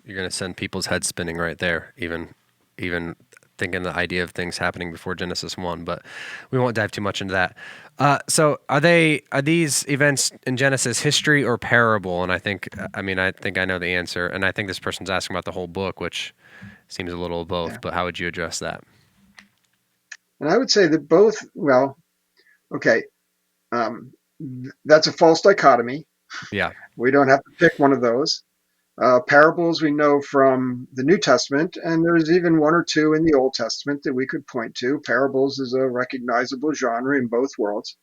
you're going to send people's heads spinning right there, even thinking the idea of things happening before Genesis 1, but we won't dive too much into that. So are these events in Genesis history or parable? And I think I know the answer, and I think this person's asking about the whole book, which seems a little of both, Yeah. but how would you address that? And I would say that both, well, okay, that's a false dichotomy. Yeah. We don't have to pick one of those. Parables we know from the New Testament, and there's even one or two in the Old Testament that we could point to. Parables is a recognizable genre in both worlds.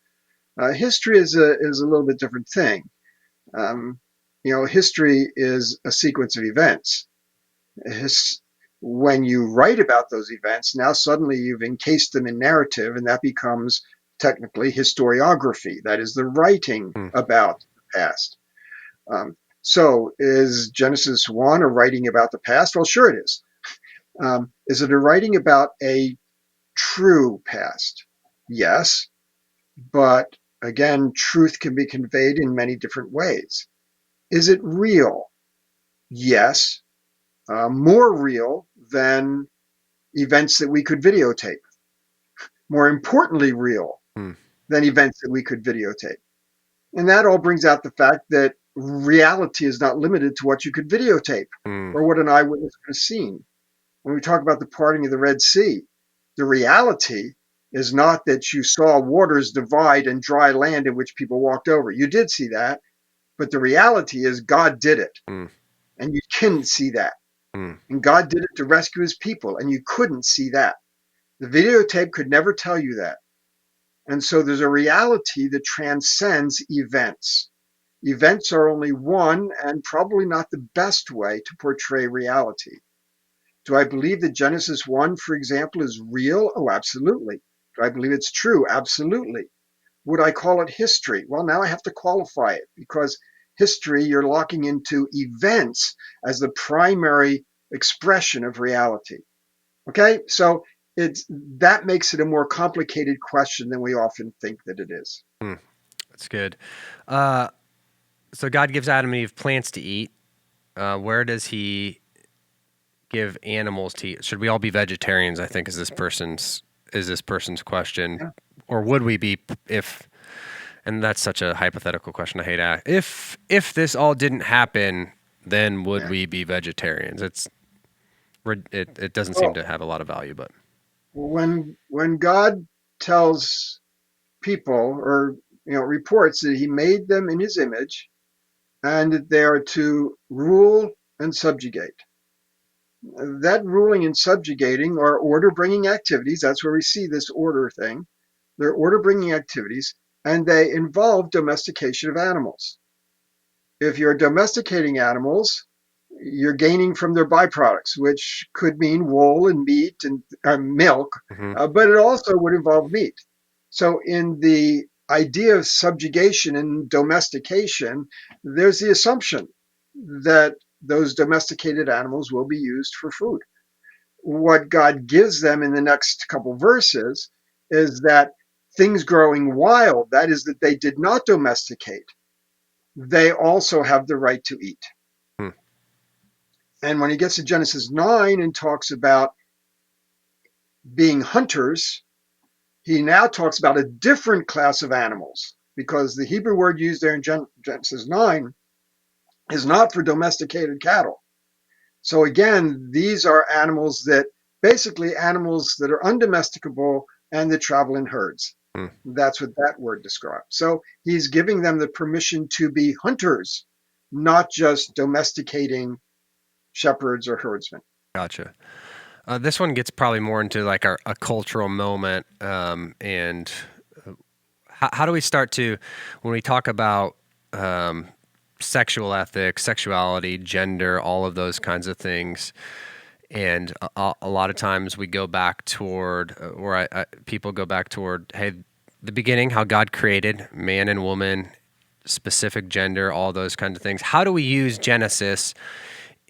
History is a little bit different thing. History is a sequence of events. When you write about those events, now suddenly you've encased them in narrative, and that becomes technically historiography. That is the writing Hmm. about the past. So is Genesis 1 a writing about the past? Well, sure it is. Is it a writing about a true past? Yes. But again, truth can be conveyed in many different ways. Is it real? Yes. More real than events that we could videotape. More importantly, real Hmm. than events that we could videotape. And that all brings out the fact that reality is not limited to what you could videotape Hmm. or what an eyewitness could have seen. When we talk about the parting of the Red Sea, the reality is not that you saw waters divide and dry land in which people walked over. You did see that, but the reality is God did it, Mm, and you couldn't see that. mm, And God did it to rescue his people, and you couldn't see that. The videotape could never tell you that. And so there's a reality that transcends events. Events are only one and probably not the best way to portray reality. Do I believe that Genesis 1, for example, is real? Oh, absolutely. Do I believe it's true? Absolutely. Would I call it history? Well, now I have to qualify it, because history, you're locking into events as the primary expression of reality. Okay, so that makes it a more complicated question than we often think that it is. mm. That's good. Uh, so God gives Adam and Eve plants to eat. Where does he give animals to eat? Should we all be vegetarians? I think is this person's question, Yeah. or would we be if? And that's such a hypothetical question. I hate that. If this all didn't happen, then would Yeah. we be vegetarians? It doesn't seem Well, to have a lot of value, but when God tells people, or reports that he made them in his image and that they are to rule and subjugate, that ruling and subjugating are order bringing activities. That's where we see this order thing. They're order bringing activities, and they involve domestication of animals. If you're domesticating animals, you're gaining from their byproducts, which could mean wool and meat and milk, mhm, but it also would involve meat. So, in the idea of subjugation and domestication, there's the assumption that those domesticated animals will be used for food. What God gives them in the next couple verses is that things growing wild, that is, that they did not domesticate, they also have the right to eat. hmm, And when he gets to Genesis 9 and talks about being hunters, he now talks about a different class of animals, because the Hebrew word used there in Genesis 9 is not for domesticated cattle. So again, these are animals that basically animals that are undomesticable and that travel in herds. hmm. That's what that word describes. So he's giving them the permission to be hunters, not just domesticating shepherds or herdsmen. Gotcha. This one gets probably more into like a cultural moment, and how do we start to, when we talk about sexual ethics, sexuality, gender, all of those kinds of things, and a lot of times we go back toward where people go back toward, hey, the beginning, how God created man and woman, specific gender, all those kinds of things. How do we use Genesis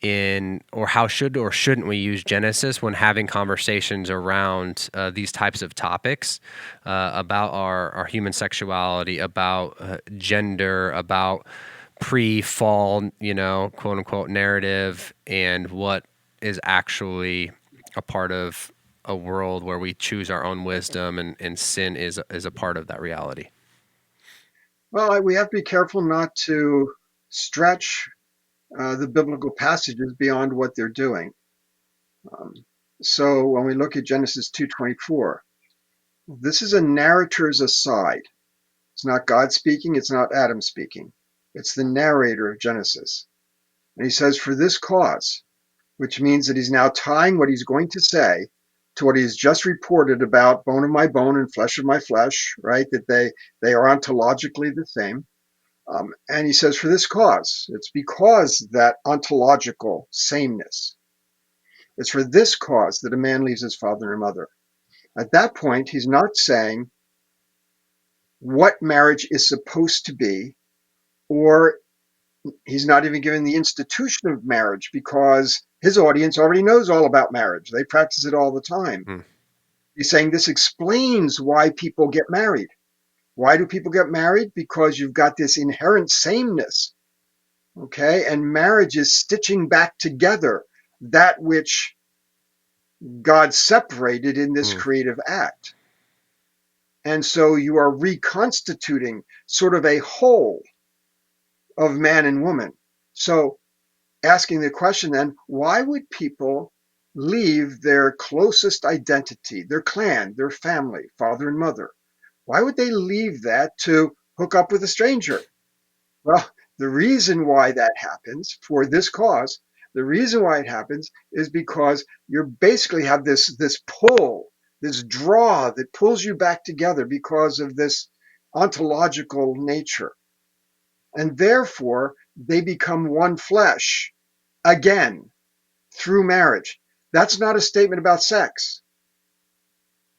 or how should or shouldn't we use Genesis when having conversations around these types of topics, about our human sexuality, about gender, about pre-fall, quote unquote narrative, and what is actually a part of a world where we choose our own wisdom, and sin is a part of that reality. Well, we have to be careful not to stretch the biblical passages beyond what they're doing. Um, so when we look at Genesis 2:24, this is a narrator's aside. It's not God speaking, it's not Adam speaking. It's the narrator of Genesis. And he says, for this cause, which means that he's now tying what he's going to say to what he's just reported about bone of my bone and flesh of my flesh, right? That they are ontologically the same. And he says, for this cause, it's because that ontological sameness. It's for this cause that a man leaves his father and mother. At that point, he's not saying what marriage is supposed to be, or he's not even giving the institution of marriage, because his audience already knows all about marriage. They practice it all the time. Hmm. He's saying this explains why people get married. Why do people get married? Because you've got this inherent sameness. Okay. And marriage is stitching back together that which God separated in this Hmm. creative act. And so you are reconstituting sort of a whole of man and woman. So asking the question then, why would people leave their closest identity, their clan, their family, father and mother? Why would they leave that to hook up with a stranger? Well, the reason why that happens for this cause, the reason why it happens is because you basically have this pull, this draw that pulls you back together because of this ontological nature. And therefore, they become one flesh again through marriage. That's not a statement about sex.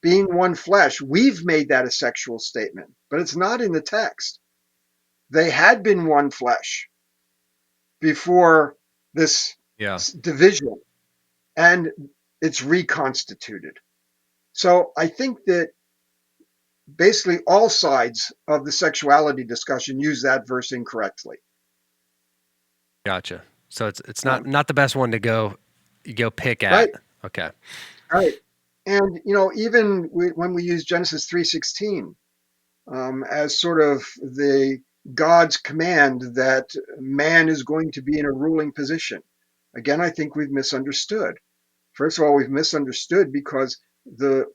Being one flesh, we've made that a sexual statement, but it's not in the text. They had been one flesh before this Yeah. division, and it's reconstituted. So I think that basically all sides of the sexuality discussion use that verse incorrectly. Gotcha. So it's Um, not the best one to go pick at. right, Okay. right. And even when we use Genesis 3:16 as sort of the God's command that man is going to be in a ruling position, again, I think we've misunderstood. First of all, we've misunderstood because the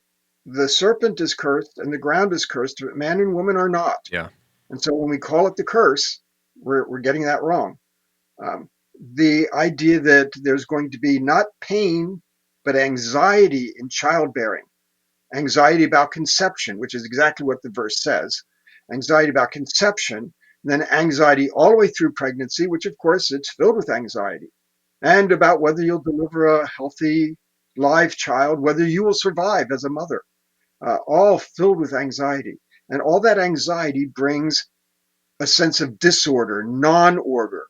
the serpent is cursed and the ground is cursed, but man and woman are not. Yeah. And so when we call it the curse, we're getting that wrong. Um, the idea that there's going to be not pain, but anxiety in childbearing, anxiety about conception, which is exactly what the verse says, anxiety about conception, then anxiety all the way through pregnancy, which of course it's filled with anxiety, and about whether you'll deliver a healthy live child, whether you will survive as a mother, all filled with anxiety. And all that anxiety brings a sense of disorder, non-order.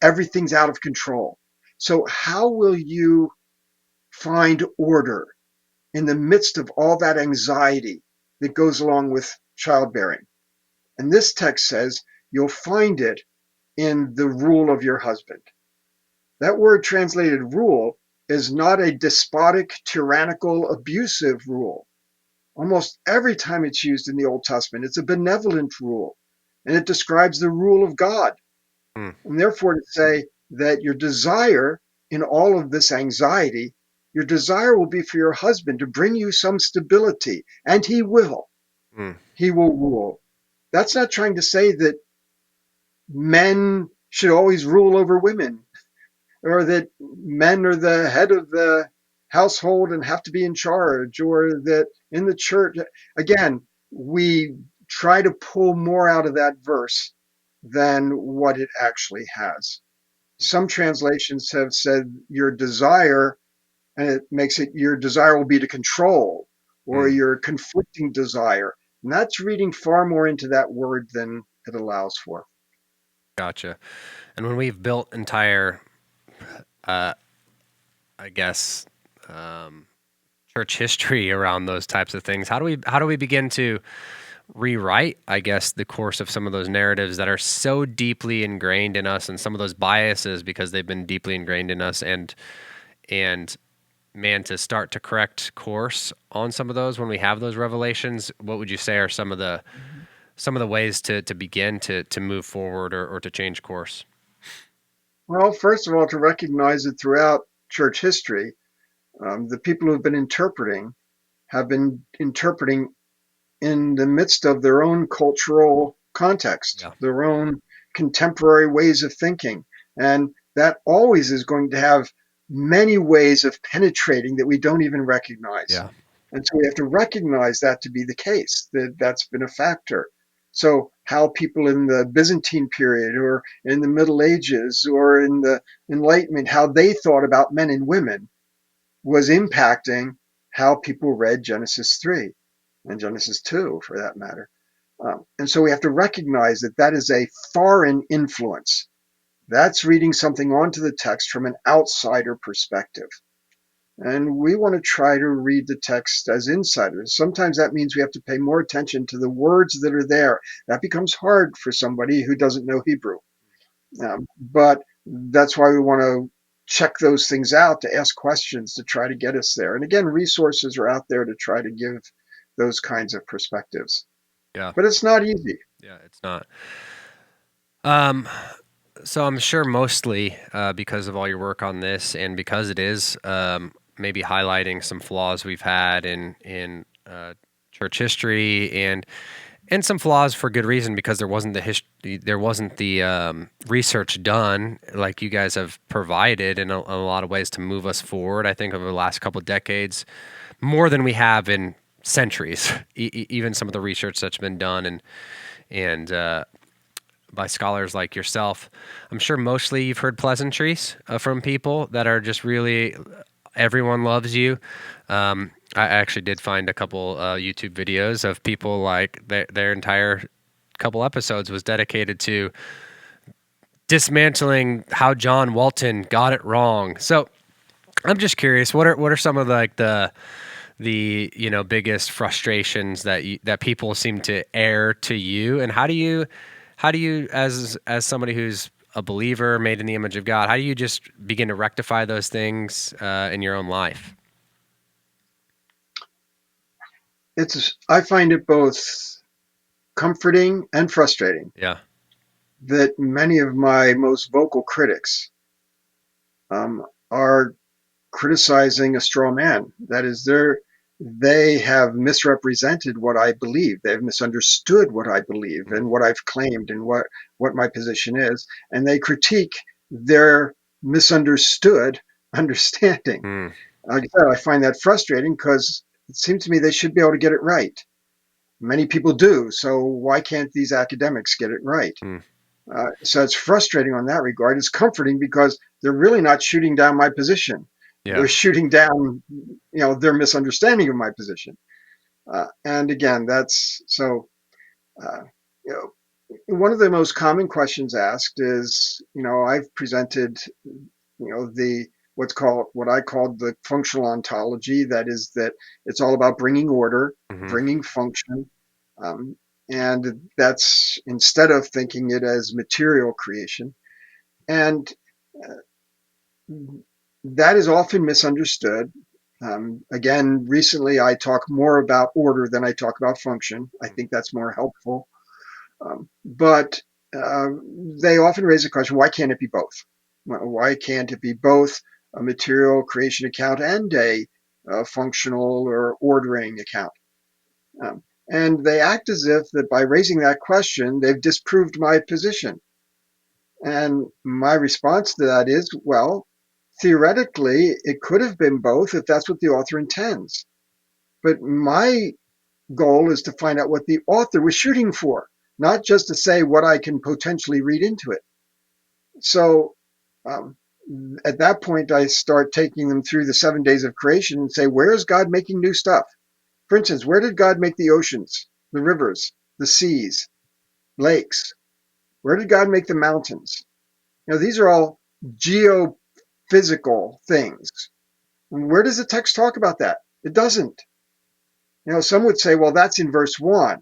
Everything's out of control. So how will you find order in the midst of all that anxiety that goes along with childbearing? And this text says you'll find it in the rule of your husband. That word translated rule is not a despotic, tyrannical, abusive rule. Almost every time it's used in the Old Testament, it's a benevolent rule, and it describes the rule of God. Hmm. And therefore, to say that your desire in all of this anxiety, your desire will be for your husband to bring you some stability, and he will. Hmm. He will rule. That's not trying to say that men should always rule over women, or that men are the head of the household and have to be in charge, or that in the church, again, we try to pull more out of that verse than what it actually has. Some translations have said your desire, and it makes it your desire will be to control, or Hmm. your conflicting desire. And that's reading far more into that word than it allows for. Gotcha. And when we've built entire, uh, I guess, um, church history around those types of things, how do we begin to rewrite, I guess, the course of some of those narratives that are so deeply ingrained in us, and some of those biases because they've been deeply ingrained in us, and man, to start to correct course on some of those when we have those revelations, what would you say are some of the ways to begin to move forward or to change course? Well, first of all, to recognize that throughout church history, the people who've been interpreting have been interpreting in the midst of their own cultural context, Yeah. their own contemporary ways of thinking. And that always is going to have many ways of penetrating that we don't even recognize. Yeah. And so we have to recognize that to be the case, that that's been a factor. So how people in the Byzantine period or in the Middle Ages or in the Enlightenment, how they thought about men and women was impacting how people read Genesis 3 and Genesis 2 for that matter. And so we have to recognize that that is a foreign influence. That's reading something onto the text from an outsider perspective. And we want to try to read the text as insiders. Sometimes that means we have to pay more attention to the words that are there. That becomes hard for somebody who doesn't know Hebrew. But that's why we want to check those things out, to ask questions, to try to get us there. And again, resources are out there to try to give those kinds of perspectives. Yeah. But it's not easy. Yeah. It's not. Um, so I'm sure mostly because of all your work on this, and because it is maybe highlighting some flaws we've had in church history, and some flaws for good reason, because there wasn't the research done like you guys have provided in a lot of ways to move us forward. I think over the last couple of decades, more than we have in centuries. Even some of the research that's been done and by scholars like yourself. I'm sure mostly you've heard pleasantries from people that are just really, everyone loves you. I actually did find a couple YouTube videos of people like their entire couple episodes was dedicated to dismantling how John Walton got it wrong. So I'm just curious, what are some of like the biggest frustrations that people seem to air to you, and how do you as somebody who's a believer made in the image of God, how do you just begin to rectify those things in your own life? I find it both comforting and frustrating Yeah. that many of my most vocal critics are criticizing a straw man. That is, they have misrepresented what I believe. They've misunderstood what I believe and what I've claimed and what my position is, and they critique their misunderstood understanding. Mm. Like I said, I find that frustrating because it seems to me they should be able to get it right. Many people do, so why can't these academics get it right? Mm. So it's frustrating on that regard. It's comforting because they're really not shooting down my position. Yeah. They're shooting down, their misunderstanding of my position. And again, that's so. One of the most common questions asked is, I've presented, what I called the functional ontology. That is that it's all about bringing order, Mm-hmm. bringing function. And that's instead of thinking it as material creation. And that is often misunderstood. Again, recently I talk more about order than I talk about function. I think that's more helpful. But they often raise the question, why can't it be both? Why can't it be both a material creation account and a functional or ordering account? And they act as if that by raising that question, they've disproved my position. And my response to that is, well, theoretically, it could have been both if that's what the author intends. But my goal is to find out what the author was shooting for, not just to say what I can potentially read into it. So at that point, I start taking them through the 7 days of creation and say, where is God making new stuff? For instance, where did God make the oceans, the rivers, the seas, lakes? Where did God make the mountains? These are all geophysical things. Where does the text talk about that? It doesn't. Some would say, well, that's in verse 1.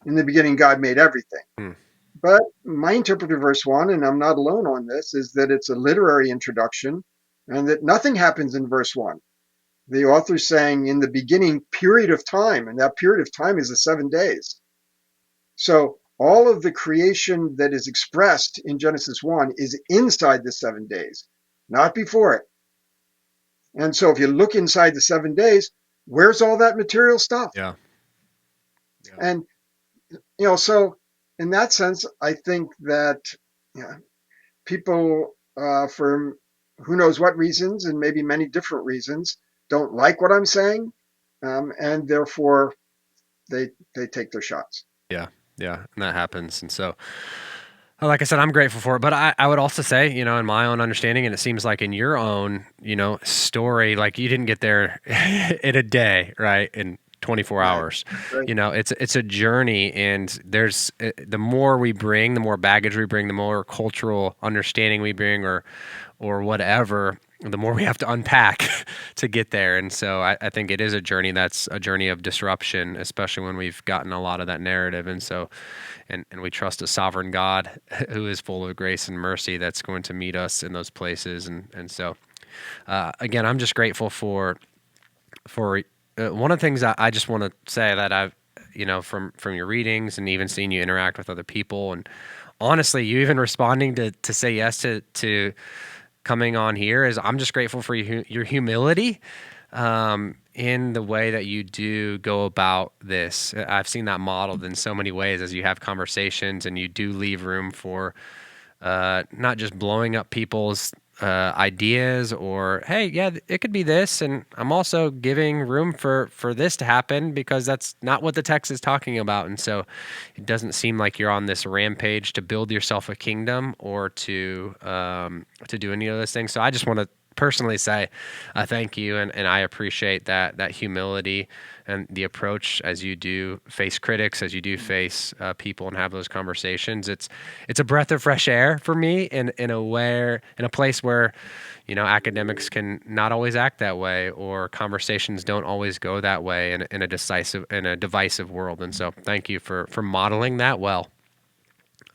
In the beginning, God made everything. But my interpretation of verse 1, and I'm not alone on this, is that it's a literary introduction and that nothing happens in verse 1. The author's saying in the beginning period of time, and that period of time is the 7 days. So all of the creation that is expressed in Genesis 1 is inside the 7 days, not before it. And so if you look inside the 7 days, where's all that material stuff? Yeah. And, so in that sense, I think that people, for who knows what reasons, and maybe many different reasons, don't like what I'm saying. And therefore they take their shots. Yeah. Yeah. And that happens. And so, like I said, I'm grateful for it, but I would also say, in my own understanding, and it seems like in your own, story, like you didn't get there in a day, right? In 24 hours, Right. It's a journey, and there's the more we bring, the more baggage we bring, the more cultural understanding we bring, or whatever, the more we have to unpack to get there. And so I think it is a journey that's a journey of disruption, especially when we've gotten a lot of that narrative. And so, and we trust a sovereign God who is full of grace and mercy that's going to meet us in those places. And so, again, I'm just grateful for one of the things I just want to say that I've, from your readings and even seeing you interact with other people, and honestly, you even responding to say yes to coming on here is I'm just grateful for your humility in the way that you do go about this. I've seen that modeled in so many ways as you have conversations and you do leave room for not just blowing up people's ideas or, hey, yeah, it could be this. And I'm also giving room for this to happen because that's not what the text is talking about. And so it doesn't seem like you're on this rampage to build yourself a kingdom or to do any of those things. So I just want to personally say thank you, and I appreciate that humility and the approach as you do face critics, as you do face people and have those conversations. It's a breath of fresh air for me in a place where academics can not always act that way, or conversations don't always go that way in a divisive world. And so thank you for modeling that well.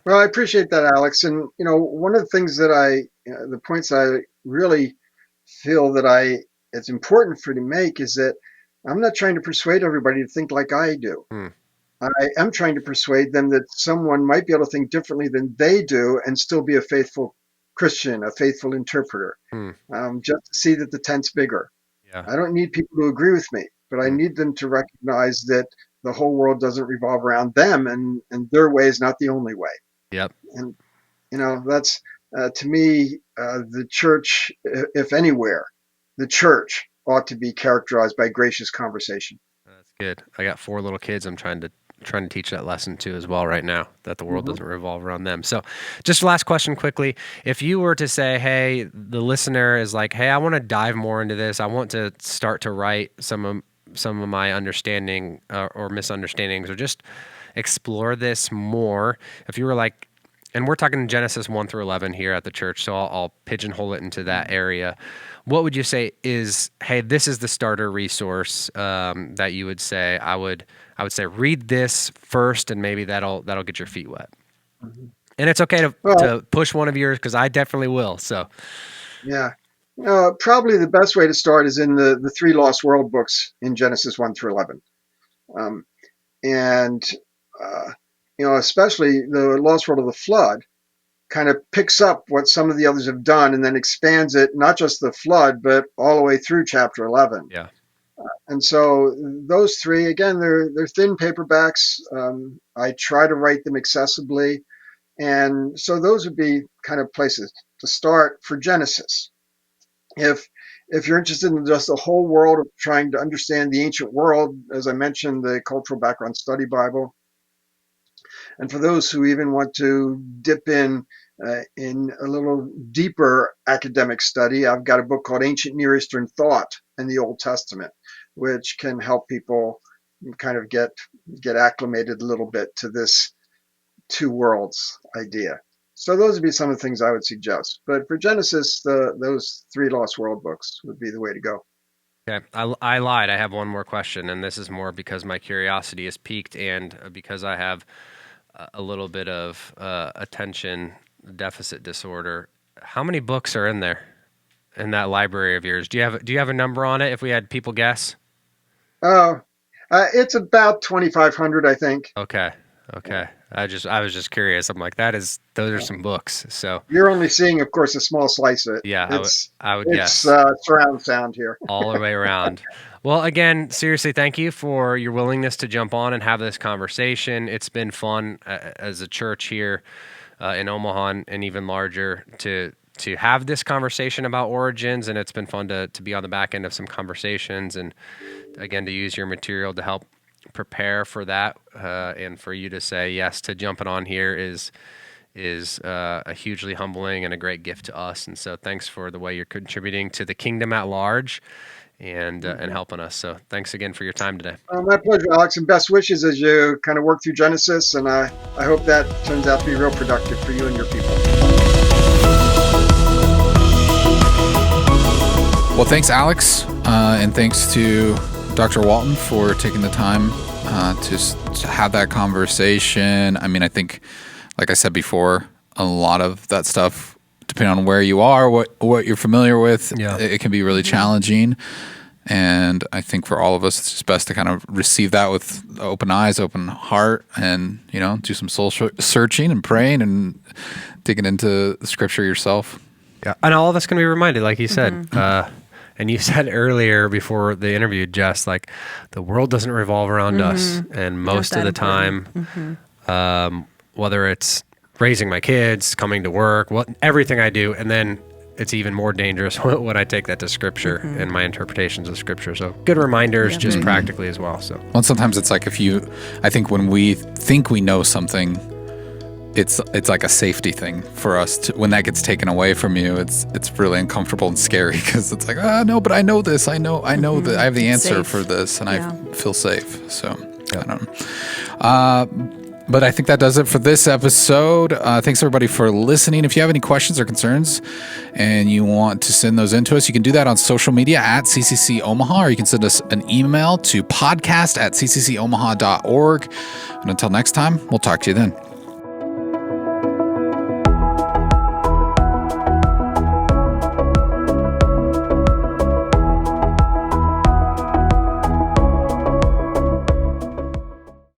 Well, I appreciate that, Alex. And one of the things that the points I really feel that it's important for me to make is that I'm not trying to persuade everybody to think like I do. I am trying to persuade them that someone might be able to think differently than they do and still be a faithful Christian, a faithful interpreter. Just to see that the tent's bigger. Yeah. I don't need people to agree with me, but I need them to recognize that the whole world doesn't revolve around them, and their way is not the only way. Yep. And that's to me, the church, if anywhere, the church ought to be characterized by gracious conversation. That's good. I got 4 little kids. I'm trying to teach that lesson to as well right now, that the world doesn't revolve around them. So just last question quickly. If you were to say, hey, the listener is like, hey, I want to dive more into this. I want to start to write some of my understanding or misunderstandings, or just explore this more. If you were like, and we're talking Genesis 1 through 11 here at the church, so I'll pigeonhole it into that area. What would you say is, hey, this is the starter resource that you would say? I would say read this first, and maybe that'll get your feet wet. And it's okay to push one of yours, because I definitely will. So, yeah, probably the best way to start is in the 3 Lost World books in Genesis 1 through 11, and especially the Lost World of the Flood kind of picks up what some of the others have done and then expands it, not just the flood, but all the way through chapter 11. Yeah. And so those 3, again, they're thin paperbacks. I try to write them accessibly. And so those would be kind of places to start for Genesis. If you're interested in just the whole world of trying to understand the ancient world, as I mentioned, the Cultural Background Study Bible. And for those who even want to dip in a little deeper academic study, I've got a book called Ancient Near Eastern Thought in the Old Testament, which can help people kind of get acclimated a little bit to this 2 worlds idea. So those would be some of the things I would suggest. But for Genesis, those 3 Lost World books would be the way to go. Okay, I lied. I have one more question, and this is more because my curiosity is piqued, and because I have a little bit of attention deficit disorder. How many books are in there in that library of yours? Do you have a number on it? If we had people guess. It's about 2,500, I think. Okay. I was just curious. I'm like, those are some books. So you're only seeing, of course, a small slice of it. Yeah, I would guess. It's surround sound here. All the way around. Well, again, seriously, thank you for your willingness to jump on and have this conversation. It's been fun as a church here in Omaha and even larger to have this conversation about origins, and it's been fun to be on the back end of some conversations, and again, to use your material to help prepare for that, and for you to say yes to jumping on here is a hugely humbling and a great gift to us. And so thanks for the way you're contributing to the kingdom at large and helping us. So thanks again for your time today. My pleasure, Alex, and best wishes as you kind of work through Genesis. And I hope that turns out to be real productive for you and your people. Well, thanks, Alex. And thanks to Dr. Walton for taking the time to have that conversation. I mean, I think, like I said before, a lot of that stuff, depending on where you are, what you're familiar with, it can be really challenging. And I think for all of us, it's just best to kind of receive that with open eyes, open heart, and, do some soul searching and praying and digging into the scripture yourself. Yeah, and all of us can be reminded, like you said, and you said earlier before the interview, Jess, like the world doesn't revolve around us, and most of the time, whether it's raising my kids, coming to work, everything I do, and then it's even more dangerous when I take that to Scripture and my interpretations of Scripture. So good reminders, just practically as well. So, well, sometimes it's like I think when we think we know something, it's like a safety thing for us when that gets taken away from you. It's really uncomfortable and scary because it's like, no, but I know this. I know that I have the answer for this, and I feel safe. So I don't know. But I think that does it for this episode. Thanks everybody for listening. If you have any questions or concerns and you want to send those in to us, you can do that on social media at CCC Omaha, or you can send us an email to podcast@cccomaha.org. And until next time, we'll talk to you then.